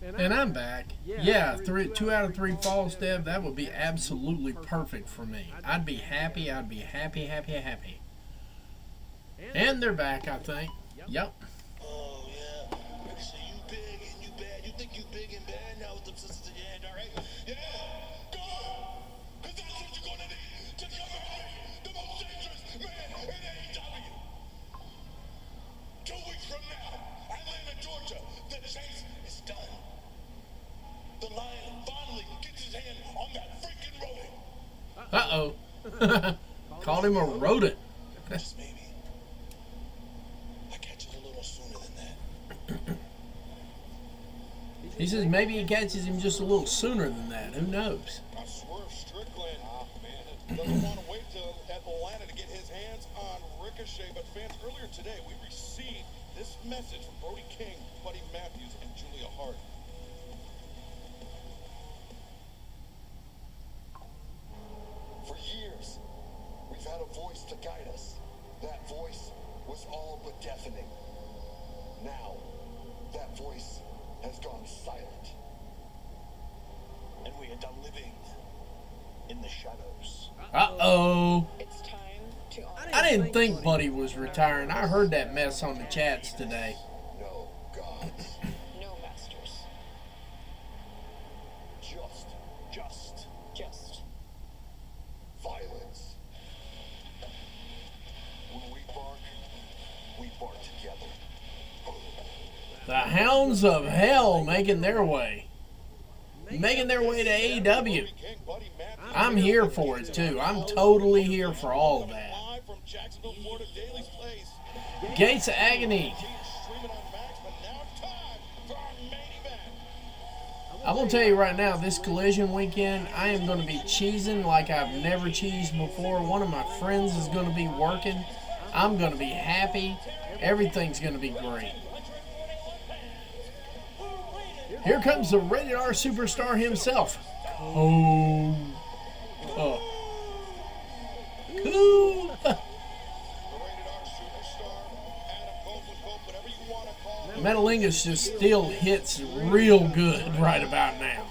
And I'm back. Yeah, 2 out of 3 falls, Dev. That would be absolutely perfect for me. I'd be happy. I'd be happy, happy, happy. And they're back, I think. Yep. Oh, yeah. So you big and you bad. You think you big and bad now with them sisters in your hand, all right? Yeah. Go on. Because that's what you're going to need to come at me. The most dangerous man in AEW. 2 weeks from now, Atlanta, Georgia, the chase is done. The lion finally gets his hand on that freaking rodent. Uh-oh. Called him a rodent. Just maybe. I catch it a little sooner than that. He says maybe he catches him just a little sooner than that. Who knows? I swear Strickland, man, doesn't want to wait till Atlanta to get his hands on Ricochet. But fans, earlier today, we received this message from Brody King, Buddy Matthews, and Julia Hart. For years, we've had a voice to guide us. That voice was all but deafening. Now, that voice has gone silent. And we are done living in the shadows. Uh-oh. It's time to honor. I didn't think Buddy was retiring. I heard that mess on the chats today. No gods. No masters. Just violence. When we bark together. The Hounds of Hell making their way. Making their way to AEW. I'm here for it, too. I'm totally here for all of that. Live from Jacksonville, Florida, Daly's Place. Gates of Agony. Streaming on Max, but now it's time for our main event. I'm going to tell you right now, this Collision weekend, I am going to be cheesing like I've never cheesed before. One of my friends is going to be working. I'm going to be happy. Everything's going to be great. Here comes the rated R superstar himself. Oh. Cool. Metalingus just still hits real good right about now.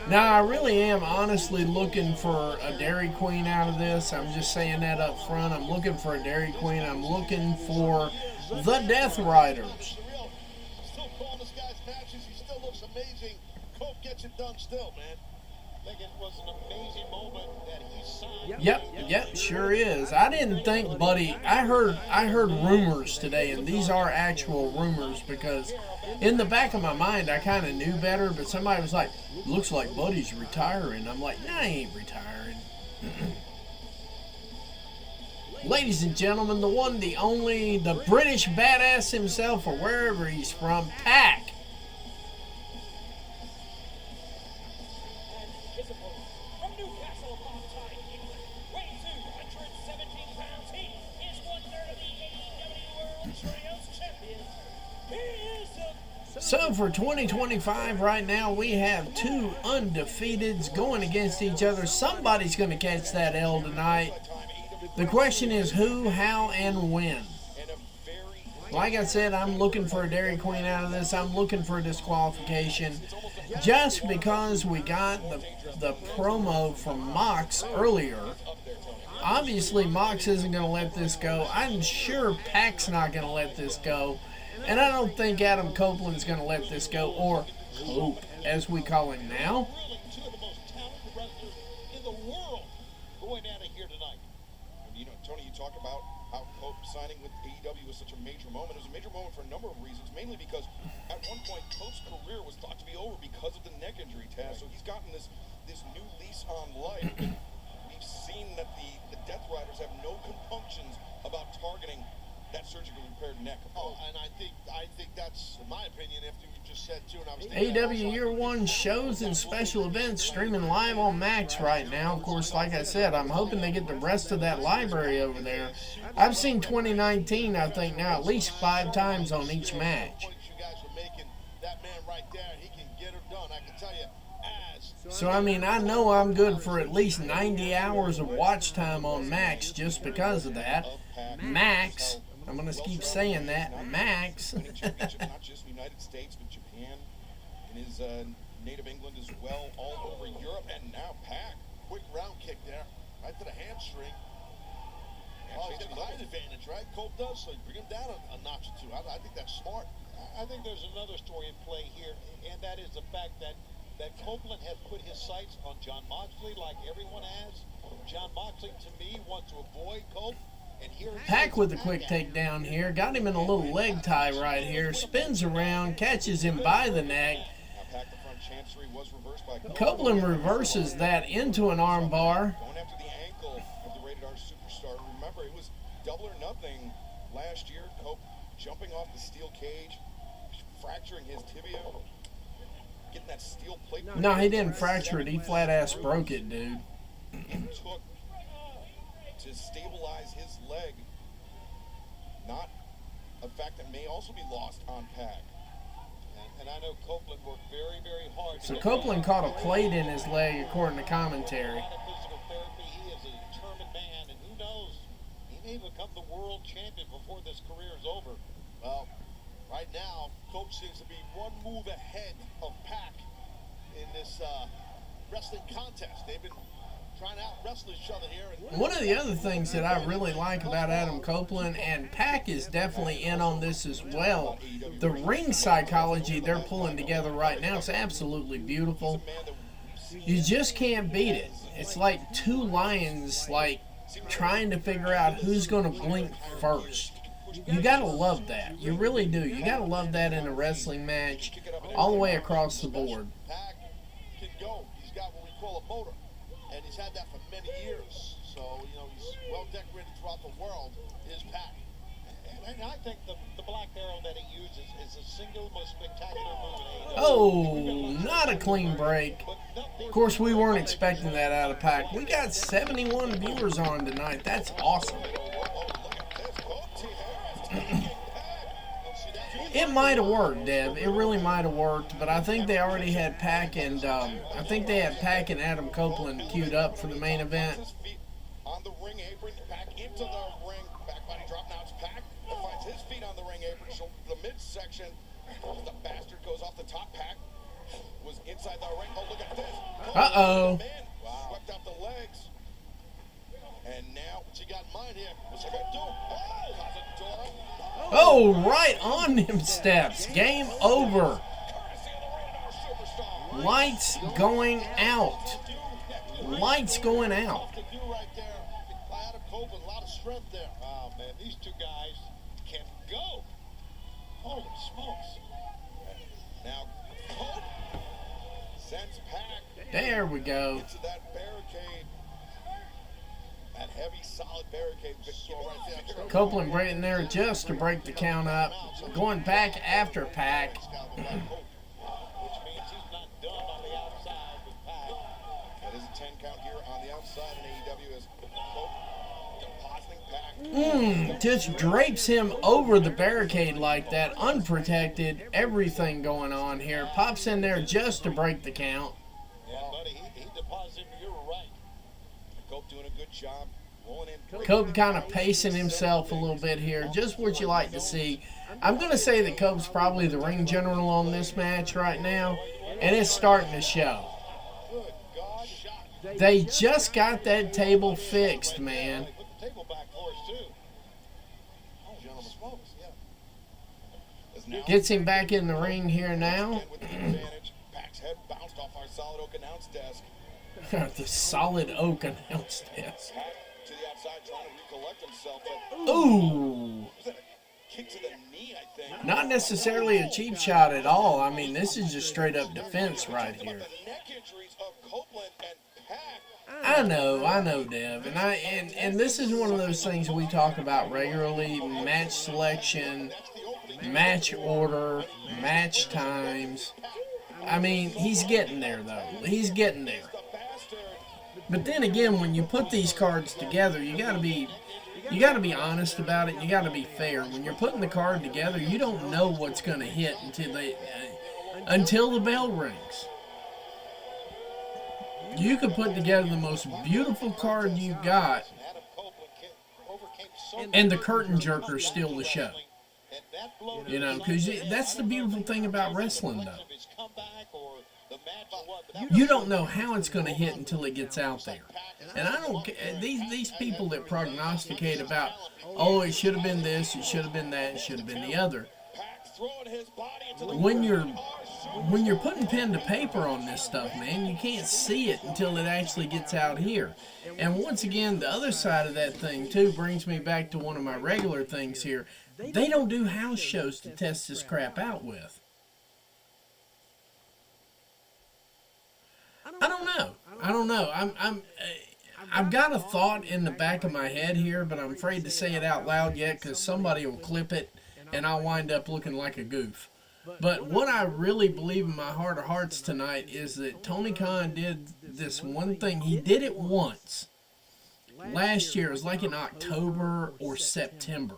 Now, I really am honestly looking for a Dairy Queen out of this. I'm just saying that up front. I'm looking for a Dairy Queen. I'm looking for the Death Riders. Still calling this guy's matches. He still looks amazing. Cope gets it done still, man. I think it was an amazing moment that he signed. Yep, sure is. I didn't think Buddy. I heard rumors today, and these are actual rumors because in the back of my mind I kind of knew better, but somebody was like, "Looks like Buddy's retiring." I'm like, "Nah, he ain't retiring." Ladies and gentlemen, the one, the only, the British badass himself, or wherever he's from, Pac. From Newcastle upon Tyne, England, weighing 217 pounds, he is 1/3 of the AEW World Trios Champions. He is the... So for 2025 right now, we have 2 undefeateds going against each other. Somebody's going to catch that L tonight. The question is who, how, and when. Like I said, I'm looking for a Dairy Queen out of this. I'm looking for a disqualification. Just because we got the promo from Mox earlier, obviously Mox isn't going to let this go. I'm sure Pac's not going to let this go. And I don't think Adam Copeland's going to let this go, or Cope, as we call him now. Two of the most talented wrestlers in the world going at it here tonight. And, you know, Tony, you talk about how Cope signing with AEW was such a major moment. It was a major moment for a number of reasons, mainly because at one point Cope's career was thought to be over because of the neck injury, Taz. So he's gotten this new lease on life. And we've seen that the Death Riders have no compunctions about targeting that surgically repaired neck. Oh, and I think that's, in my opinion, after you just said too, and I was AEW Year One shows and special events streaming live on Max right now. Of course, like I said, I'm hoping they get the rest of that library over there. I've seen 2019, I think, now at least 5 times on each match. You guys are making that man right there, and he can get her done. I can tell you, So, I mean, I know I'm good for at least 90 hours of watch time on Max just because of that. Max, I'm going to keep saying that. Max. Winning championships, not just in the United States, but Japan, in his native England as well, all over Europe, and now Pac. Quick round kick there, right to the hamstring. Oh, he's got the height advantage, right? Cope does, so bring him down a notch or two. I think that's smart. I think there's another story in play here, and that is the fact that Copeland has put his sights on Jon Moxley like everyone has. Jon Moxley, to me, wants to avoid Cope. And here Pac with a quick takedown here. Got him in a little leg tie right here. Spins around, catches him by the neck. Copeland reverses that into an arm bar. Going after the ankle of the Rated R Superstar. Remember, it was double or nothing last year. Cope jumping off the steel cage, fracturing his tibia, getting that steel plate. No, he didn't fracture it. He flat ass broke it, dude. It took to stabilize his leg. Not a fact that may also be lost on Pac. And I know Copeland worked very, very hard. So Copeland caught a plate in his leg, according to commentary. Physical therapy. He is a determined man, and who knows, he may become the world champion before this career is over. Well, right now, Cope seems to be one move ahead of Pac in this wrestling contest. They've been trying to out-wrestle each other here. And one of the other things that I really like about Adam Copeland, and Pac is definitely in on this as well, the ring psychology they're pulling together right now is absolutely beautiful. You just can't beat it. It's like two lions, like, trying to figure out who's going to blink first. You got to love that. You really do. You got to love that in a wrestling match all the way across the board. Pac can go. He's got what we call a motor. And he's had that for many years. So, you know, he's well decorated throughout the world, is Pac. And I think the black arrow that he uses is the single most spectacular move in AEW. Oh, not a clean break. Of course, we weren't expecting that out of Pac. We got 71 viewers on tonight. That's awesome. It might have worked, Dev. It really might have worked, but I think they already had Pac and Pac and Adam Copeland queued up for the main event. On the ring apron, back into the ring, back body drop. Now it's Pac that finds his feet on the ring apron. So the midsection, the bastard goes off the top. Pac was inside the ring. Oh, look at this. Uh-oh. Wow. Swept out the legs. And now, what you got in mind here? What's he gonna do? Oh, right on them steps. Game over. Lights going out. Lights going out. Oh, man, these two guys can go. Holy smokes. Now, Cope sends Pac. There we go. Into that barricade. That heavy, solid barricade. Right there. Copeland breaking there just to break the count up. Going back after Pac. Which means he's not done on the outside with Pac. That is a 10 count here on the outside in AEW as Cope depositing Pac. Just drapes him over the barricade like that, unprotected. Everything going on here. Pops in there just to break the count. Yeah, buddy, he deposited him. You're right. Cope doing a good job. Cope kind of pacing himself a little bit here. Just what you like to see. I'm going to say that Cope's probably the ring general on this match right now, and it's starting to show. They just got that table fixed, man. Gets him back in the ring here now. Pac's head bounced off our solid oak announce desk. The solid oak announce desk. To the outside trying to recollect himself. Ooh. Was that a kick to the knee, I think? Not necessarily a cheap shot at all. I mean, this is just straight up defense right here. The neck injuries of Copeland and Pac. I know, Dev, and this is one of those things we talk about regularly: match selection, match order, match times. I mean, he's getting there though. He's getting there. But then again, when you put these cards together, you gotta be honest about it. You gotta be fair. When you're putting the card together, you don't know what's gonna hit until the bell rings. You could put together the most beautiful card you got, Adam Copeland overcame And the curtain jerker steal the show. You know, because that's the beautiful thing about wrestling, though. You don't know how it's going to hit until it gets out there. And I don't. These people that prognosticate about, oh, it should have been this, it should have been that, it should have been the other. When you're putting pen to paper on this stuff, man, you can't see it until it actually gets out here. And once again, the other side of that thing too brings me back to one of my regular things here. They don't do house shows to test this crap out with. I don't know. I've got a thought in the back of my head here, but I'm afraid to say it out loud yet because somebody will clip it and I'll wind up looking like a goof. But what I really believe in my heart of hearts tonight is that Tony Khan did this one thing. He did it once. Last year, it was like in October or September.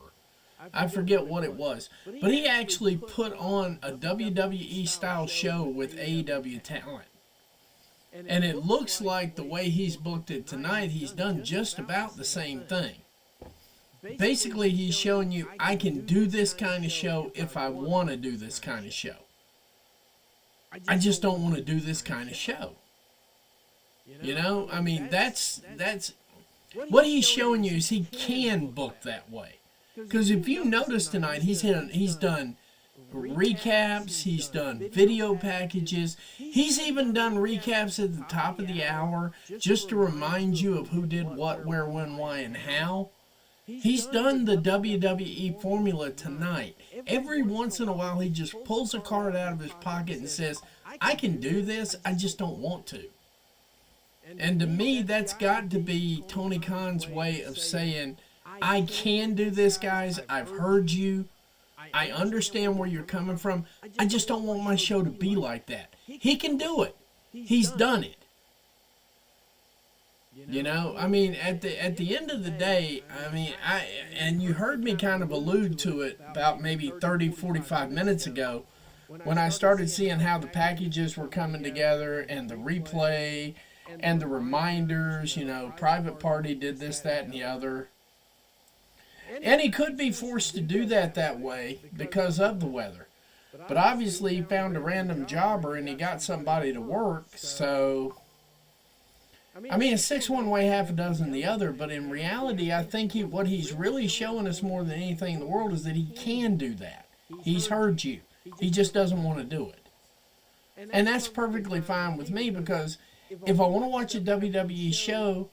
I forget what it was. But he actually put on a WWE-style show with AEW talent. And it looks like the way he's booked it tonight, he's done just about the same thing. Basically, he's showing you, I can do this kind of show if I want to do this kind of show. I just don't want to do this kind of show. You know, I mean, that's what he's showing you is he can book that way. Because if you notice tonight, he's done recaps, he's done video packages, he's even done recaps at the top of the hour just to remind you of who did what, where, when, why, and how. He's done the WWE formula tonight. Every once in a while, he just pulls a card out of his pocket and says, I can do this, I just don't want to. And to me, that's got to be Tony Khan's way of saying, I can do this, guys, I've heard you, I understand where you're coming from, I just don't want my show to be like that. He can do it. He's done it. You know, I mean, at the end of the day, I mean, and you heard me kind of allude to it about maybe 30, 45 minutes ago when I started seeing how the packages were coming together and the replay and the reminders, you know, Private Party did this, that, and the other. And he could be forced to do that way because of the weather. But obviously he found a random jobber and he got somebody to work, so... I mean, it's 6 one way, half a dozen the other, but in reality, I think what he's really showing us more than anything in the world is that he can do that. He's heard you. He just doesn't want to do it. And that's perfectly fine with me because if I want to watch a WWE show,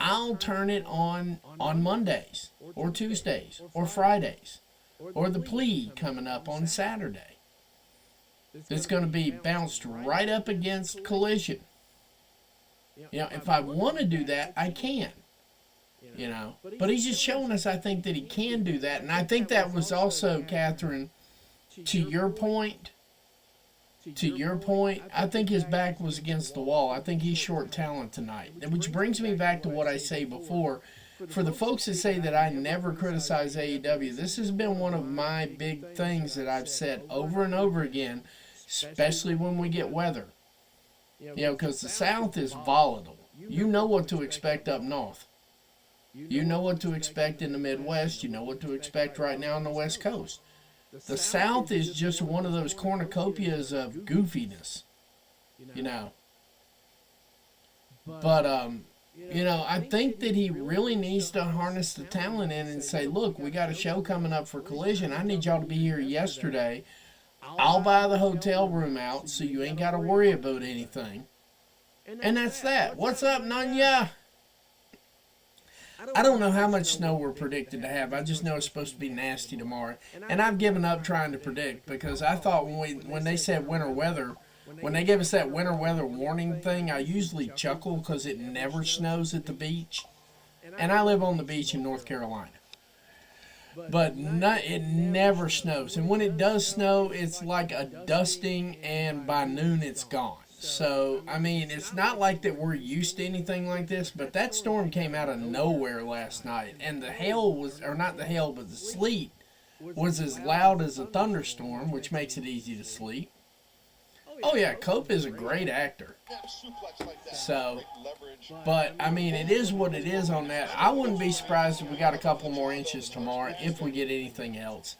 I'll turn it on Mondays or Tuesdays or Fridays or the plea coming up on Saturday. It's going to be bounced right up against Collision. You know, if I want to do that, I can. You know, but he's just showing us, I think, that he can do that. And I think that was also, Catherine, to your point, I think his back was against the wall. I think he's short talent tonight. Which brings me back to what I say before. For the folks that say that I never criticize AEW, this has been one of my big things that I've said over and over again, especially when we get weather. You know, because the South is volatile. You know what to expect up north. You know what to expect in the Midwest. You know what to expect right now on the West Coast. The South is just one of those cornucopias of goofiness. You know. But, you know, I think that he really needs to harness the talent in and say, look, we got a show coming up for Collision. I need y'all to be here yesterday. I'll buy the hotel room out so you ain't got to worry about anything. And that's that. What's up, Nanya? I don't know how much snow we're predicted to have. I just know it's supposed to be nasty tomorrow. And I've given up trying to predict because I thought when they said winter weather, when they gave us that winter weather warning thing, I usually chuckle because it never snows at the beach. And I live on the beach in North Carolina. But it never snows. And when it does snow, it's like a dusting, and by noon it's gone. So, I mean, it's not like that we're used to anything like this, but that storm came out of nowhere last night. And the hail was, or not the hail, but the sleet was as loud as a thunderstorm, which makes it easy to sleep. Oh yeah, Cope is a great actor. So, but I mean, it is what it is on that. I wouldn't be surprised if we got a couple more inches tomorrow if we get anything else.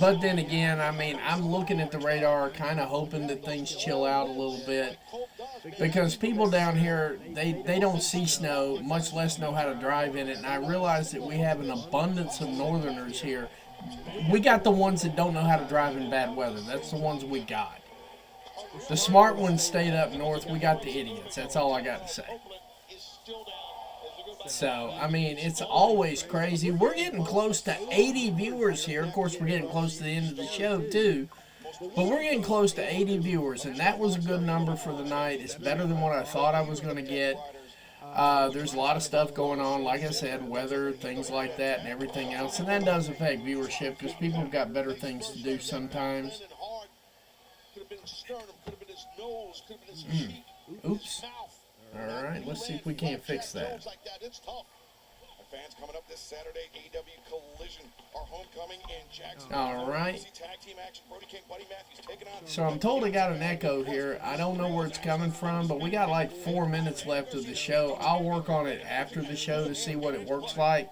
But then again, I mean, I'm looking at the radar, kind of hoping that things chill out a little bit. Because people down here, they don't see snow, much less know how to drive in it. And I realize that we have an abundance of northerners here. We got the ones that don't know how to drive in bad weather. That's the ones we got. The smart ones stayed up north. We got the idiots. That's all I got to say. So, I mean, it's always crazy. We're getting close to 80 viewers here. Of course, we're getting close to the end of the show, too. But we're getting close to 80 viewers, and that was a good number for the night. It's better than what I thought I was going to get. There's a lot of stuff going on, like I said, weather, things like that, and everything else. And that does affect viewership because people have got better things to do sometimes. Oops. All right, let's see if we can't fix that. Fans coming up this Saturday, AEW Collision, our homecoming in Jacksonville. All right. So I'm told I got an echo here. I don't know where it's coming from, but we got like 4 minutes left of the show. I'll work on it after the show to see what it works like.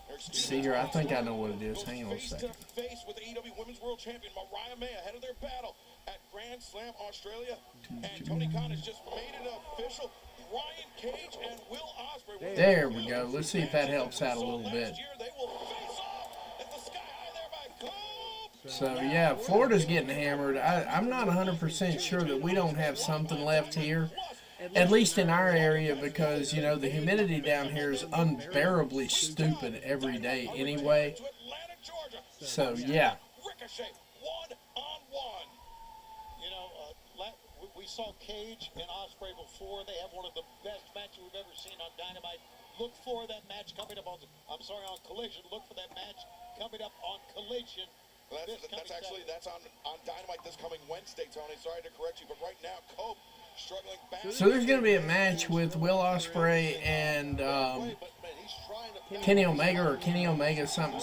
Let's see here. I think I know what it is. Hang on a second. Face with AEW Women's World Champion Mariah May ahead of their battle at Grand Slam Australia. And Tony Khan has just made it official. Brian Cage and Will Ospreay. There we go. Let's see if that helps out a little bit. So, yeah, Florida's getting hammered. I'm not 100% sure that we don't have something left here, at least in our area, because, you know, the humidity down here is unbearably stupid every day anyway. So, yeah. We saw Cage and Ospreay before. They have one of the best matches we've ever seen on Dynamite. Look for that match coming up on Collision. Look for that match coming up on Collision. Well, that's on Dynamite this coming Wednesday, Tony. Sorry to correct you, but right now, Cope struggling back. So there's going to be a match with Will Ospreay and Kenny Omega or Kenny Omega something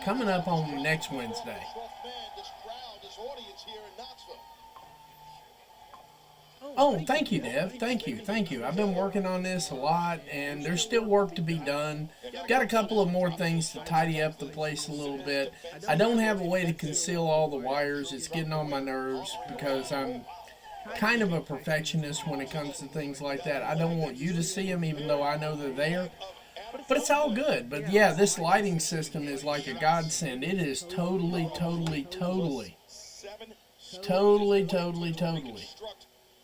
coming up on next Wednesday. Oh, thank you, Dev. Thank you. I've been working on this a lot, and there's still work to be done. Got a couple of more things to tidy up the place a little bit. I don't have a way to conceal all the wires. It's getting on my nerves because I'm kind of a perfectionist when it comes to things like that. I don't want you to see them, even though I know they're there. But it's all good. But, yeah, this lighting system is like a godsend. It is totally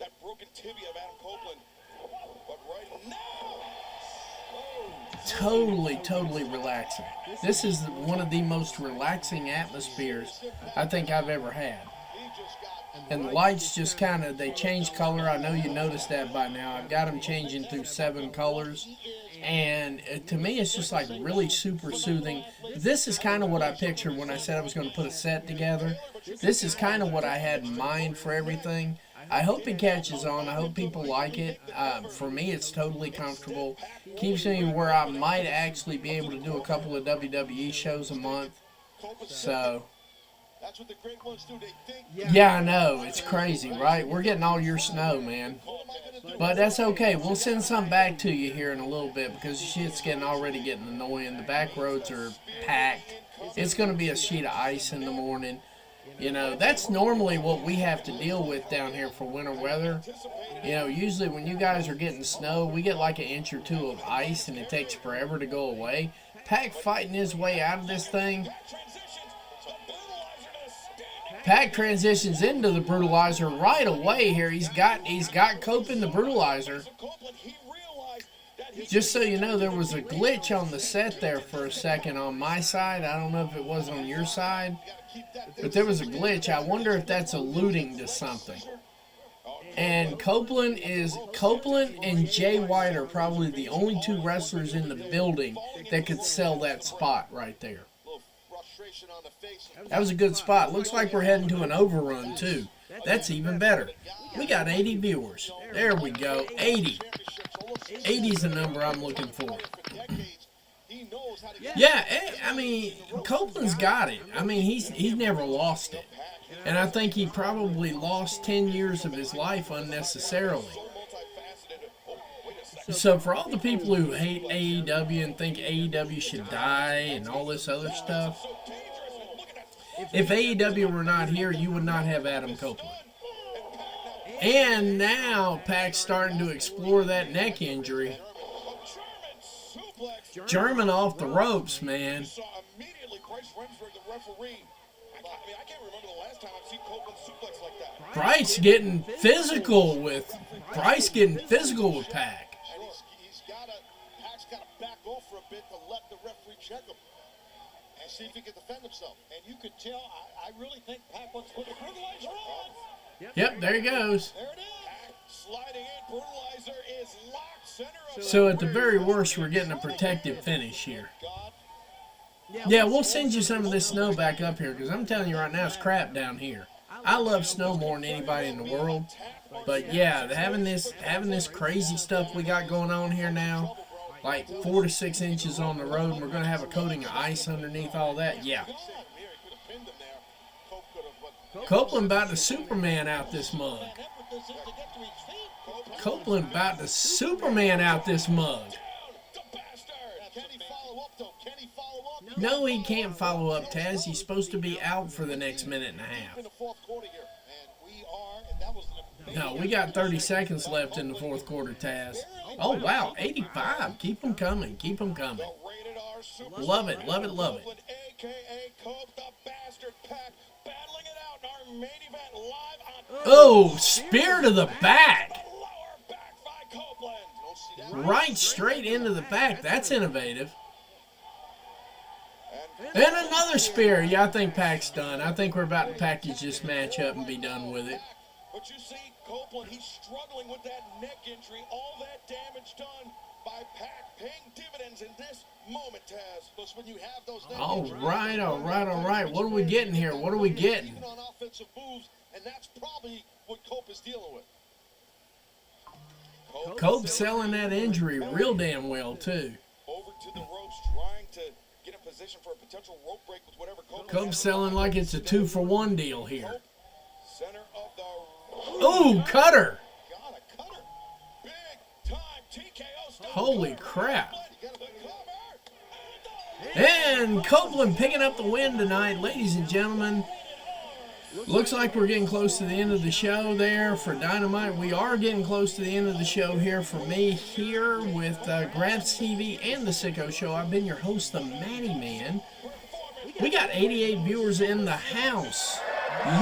that broken tibia of Adam Copeland. But right now, totally relaxing. This is one of the most relaxing atmospheres I think I've ever had. And the lights just kind of, they change color. I know you noticed that by now. I've got them changing through 7 colors. And to me, it's just like really super soothing. This is kind of what I pictured when I said I was going to put a set together. This is kind of what I had in mind for everything. I hope it catches on. I hope people like it. For me, it's totally comfortable. Keeps me where I might actually be able to do a couple of WWE shows a month. So, yeah, I know. It's crazy, right? We're getting all your snow, man. But that's okay. We'll send some back to you here in a little bit because shit's already getting annoying. The back roads are packed. It's going to be a sheet of ice in the morning. You know, that's normally what we have to deal with down here for winter weather. You know, usually when you guys are getting snow, we get like 1 inch or 2 of ice and it takes forever to go away. Pac fighting his way out of this thing. Pac transitions into the Brutalizer right away here. He's got Cope in the Brutalizer. Just so you know, there was a glitch on the set there for a second on my side. I don't know if it was on your side, but there was a glitch. I wonder if that's alluding to something. And Copeland and Jay White are probably the only 2 wrestlers in the building that could sell that spot right there. That was a good spot. Looks like we're heading to an overrun, too. That's even better. We got 80 viewers. There we go. 80. 80's the number I'm looking for. Yeah, I mean, Copeland's got it. I mean, he's never lost it. And I think he probably lost 10 years of his life unnecessarily. So for all the people who hate AEW and think AEW should die and all this other stuff, if AEW were not here, you would not have Adam Copeland. And now Pac's starting to explore that neck injury. German off the ropes, man. Bryce getting physical with Pac's got to back off for a bit to let the referee check him and see if he can defend himself. And you could tell, I really think Pac wants to put the brutalizer on. Yep, there he goes. There it is. Sliding in, brutalizer is locked center of So at the very worst, we're getting a protective finish here. Yeah, we'll send you some of this snow back up here, because I'm telling you right now, it's crap down here. I love snow more than anybody in the world. But yeah, having this crazy stuff we got going on here now, like 4 to 6 inches on the road, and we're going to have a coating of ice underneath all that, yeah. Copeland about to Superman out this mug. Copeland about to Superman out this mug. No, he can't follow up, Taz. He's supposed to be out for the next minute and a half. No, we got 30 seconds left in the fourth quarter, Taz. Oh, wow, 85. Keep them coming. Keep them coming. Love it, love it, love it. Oh, spear to the back. Right straight into the back. That's innovative. And another spear. Yeah, I think Pac's done. I think we're about to package this match up and be done with it. But you see, Copeland, he's struggling with that neck injury. All that damage done by Pac paying dividends in this moment, Taz. Because when you have those all right, all right, all right. What are we getting here? What are we getting? Even on offensive moves, and that's probably what Cope is dealing with. Cope selling that injury real damn well, too. Over to the ropes, trying to get in position for a potential rope break with whatever Cope's selling like it's a 2-for-1 deal here. Center of the ooh, cutter. Got a cutter. Big time TKO. Holy crap. And Copeland picking up the win tonight, ladies and gentlemen. Looks like we're getting close to the end of the show there for Dynamite. We are getting close to the end of the show here for me here with Grabs TV and The Sicko Show. I've been your host, the Manny Man. We got 88 viewers in the house.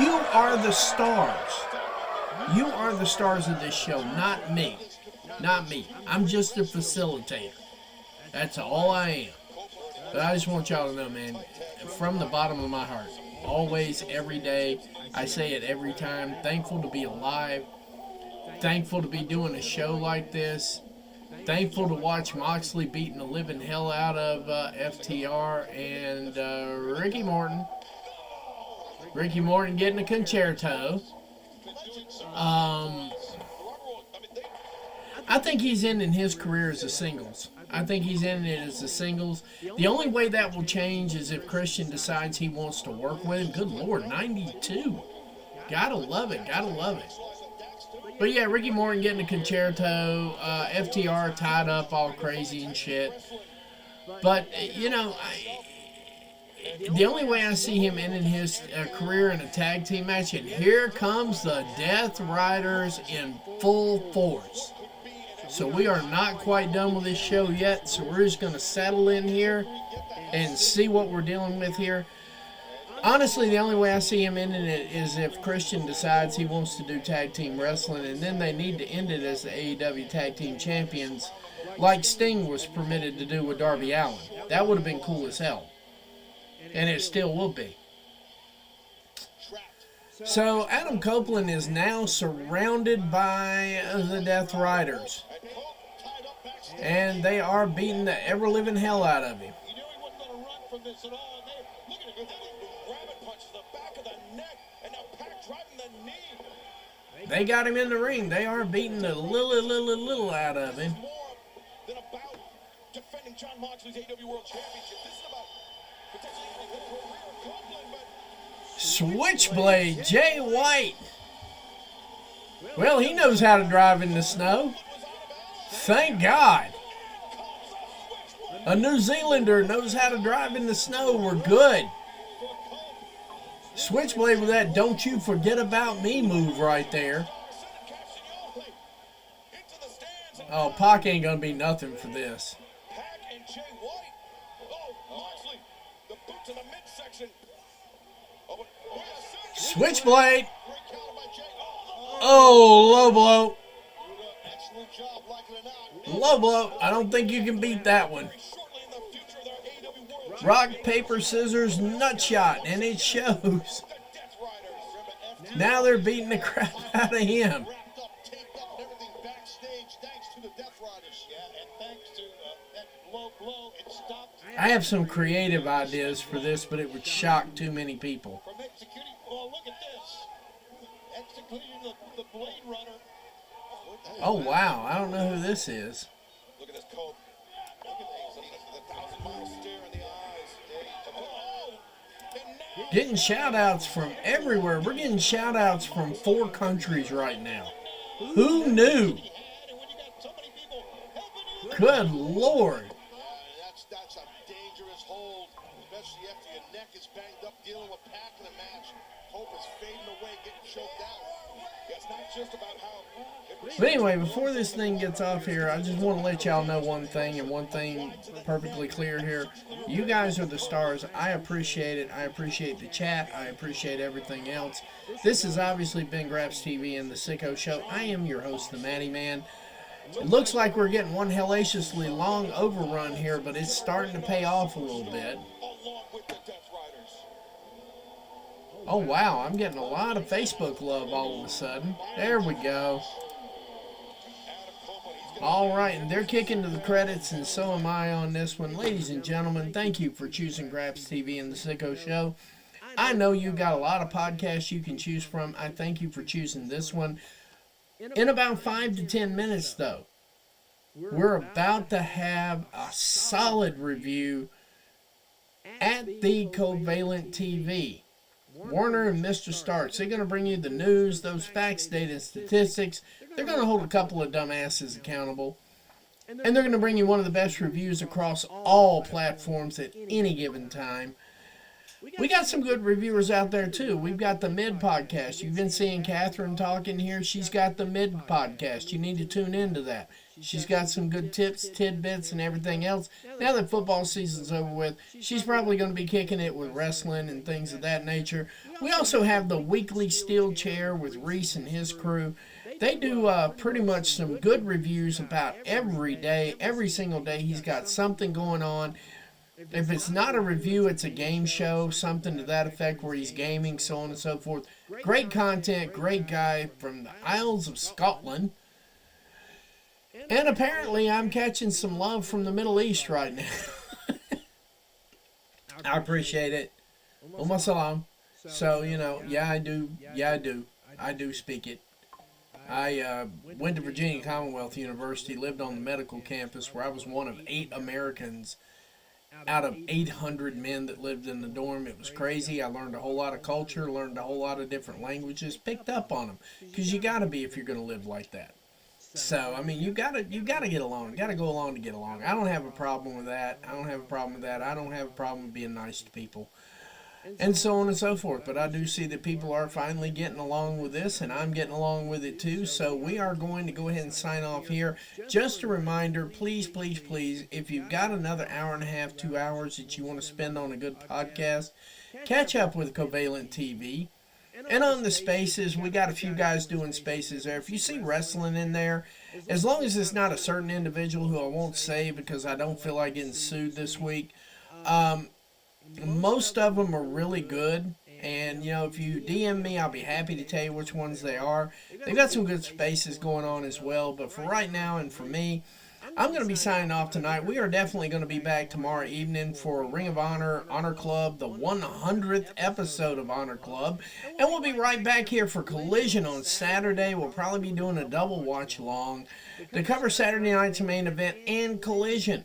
You are the stars. You are the stars of this show, not me. Not me. I'm just a facilitator. That's all I am. But I just want y'all to know, man, from the bottom of my heart, always, every day, I say it every time, thankful to be alive, thankful to be doing a show like this, thankful to watch Moxley beating the living hell out of FTR and Ricky Morton. Ricky Morton getting a concerto. I think he's ending his career as a singles. I think he's ending it as a singles. The only way that will change is if Christian decides he wants to work with him. Good Lord, 92. Gotta love it, gotta love it. But yeah, Ricky Morton getting a concerto. FTR tied up all crazy and shit. But, you know, the only way I see him ending his career in a tag team match, and here comes the Death Riders in full force. So we are not quite done with this show yet, so we're just going to settle in here and see what we're dealing with here. Honestly, the only way I see him ending it is if Christian decides he wants to do tag team wrestling, and then they need to end it as the AEW Tag Team Champions, like Sting was permitted to do with Darby Allin. That would have been cool as hell. And it still will be. So Adam Copeland is now surrounded by the Death Riders. And they are beating the ever-living hell out of him. He knew he wasn't going to run from this at all. Look at it. Rabbit punch to the back of the neck. And now Pac driving the knee. They got him in the ring. They are beating the little out of him. More than about defending Jon Moxley's AEW World Championship. This is about potentially ending the career of Copeland. But Switchblade Jay White. Well, he knows how to drive in the snow. Thank God. A New Zealander knows how to drive in the snow. We're good. Switchblade with that "don't you forget about me" move right there. Oh, Pac ain't going to be nothing for this. Pac and Jay White. Oh, Moxley. The boot to the midsection. Oh, but Switchblade. Oh, low blow. excellent job, like it or not. Low blow. I don't think you can beat that one. Shortly in the future, their AEW World Rock, paper, scissors, nut shot, and it shows. the Death Riders. Now they're beating the crap out of him. Wrapped up, taped up, and everything backstage, thanks to the Death Riders. Yeah, and thanks to that low blow, it stopped I have some creative ideas for this, but it would shock too many people. from executing. Oh, look at this. Executing the Blade Runner. Oh, wow. I don't know who this is. Look at this coat. Look at the 1,000-mile stare in the eyes. Oh, and now Getting shout-outs from everywhere. We're getting shout-outs from 4 countries right now. Who knew? and when you got so many people helping you, Good Lord. that's a dangerous hold, especially after your neck is banged up dealing with Pac in the match. Hope is fading away, getting choked out. Yeah, it's not just about how. But anyway, before this thing gets off here, I just want to let y'all know one thing, and one thing perfectly clear here. You guys are the stars. I appreciate it. I appreciate the chat. I appreciate everything else. This has obviously been Graps TV and the Sicko Show. I am your host, the Matty Man. It looks like we're getting one hellaciously long overrun here, but it's starting to pay off a little bit. Along with the Death Riders. Oh, wow. I'm getting a lot of Facebook love all of a sudden. There we go. All right, and they're kicking to the credits, and so am I on this one. Ladies and gentlemen, thank you for choosing Graps TV and the Sicko Show. I know you got a lot of podcasts you can choose from. I thank you for choosing this one. In about 5 to 10 minutes, though, we're about to have a solid review at the Covalent TV. Warner and Mr. Starks, they're going to bring you the news, those facts, data, and statistics. They're going to hold a couple of dumbasses accountable. And they're going to bring you one of the best reviews across all platforms at any given time. We got some good reviewers out there, too. We've got the Mid Podcast. You've been seeing Catherine talking here. She's got the Mid Podcast. You need to tune into that. She's got some good tips, tidbits, and everything else. Now that football season's over with, she's probably going to be kicking it with wrestling and things of that nature. We also have the Weekly Steel Chair with Reese and his crew. They do pretty much some good reviews about every day, every single day. He's got something going on. If it's not a review, it's a game show, something to that effect where he's gaming, so on and so forth. Great content, great guy from the Isles of Scotland. And apparently I'm catching some love from the Middle East right now. I appreciate it. Umma salam. So, you know, yeah, I do. I do speak it. I went to Virginia Commonwealth University, lived on the medical campus where I was one of 8 Americans out of 800 men that lived in the dorm. It was crazy. I learned a whole lot of culture, learned a whole lot of different languages, picked up on them, because you got to be if you're going to live like that. So, I mean, you gotta get along. You got to go along to get along. I don't have a problem with that. I don't have a problem with that. I don't have a problem with being nice to people. And so on and so forth. But I do see that people are finally getting along with this, and I'm getting along with it too. So we are going to go ahead and sign off here. Just a reminder, please, please, please, if you've got another hour and a half, 2 hours that you want to spend on a good podcast, catch up with Covalent TV. And on the spaces, we got a few guys doing spaces there. If you see wrestling in there, as long as it's not a certain individual who I won't say because I don't feel like getting sued this week, most of them are really good. And, you know, if you DM me, I'll be happy to tell you which ones they are. They've got some good spaces going on as well. But for right now and for me, I'm going to be signing off tonight. We are definitely going to be back tomorrow evening for Ring of Honor, Honor Club, the 100th episode of Honor Club. And we'll be right back here for Collision on Saturday. We'll probably be doing a double watch along to cover Saturday night's main event and Collision.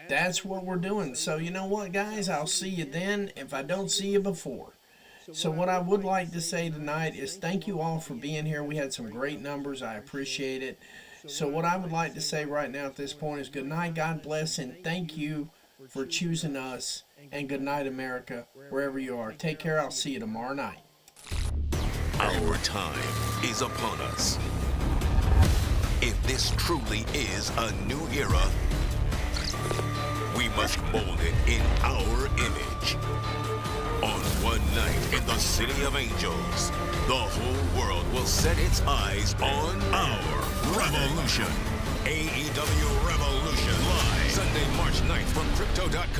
That's what we're doing. So you know what, guys? I'll see you then if I don't see you before. So what I would like to say tonight is thank you all for being here. We had some great numbers. I appreciate it. So what I would like to say right now at this point is good night, God bless, and thank you for choosing us. And good night, America, wherever you are. Take care. I'll see you tomorrow night. Our time is upon us. If this truly is a new era, we must mold it in our image. On one night in the City of Angels, the whole world will set its eyes on our revolution. AEW Revolution live Sunday, March 9th from Crypto.com.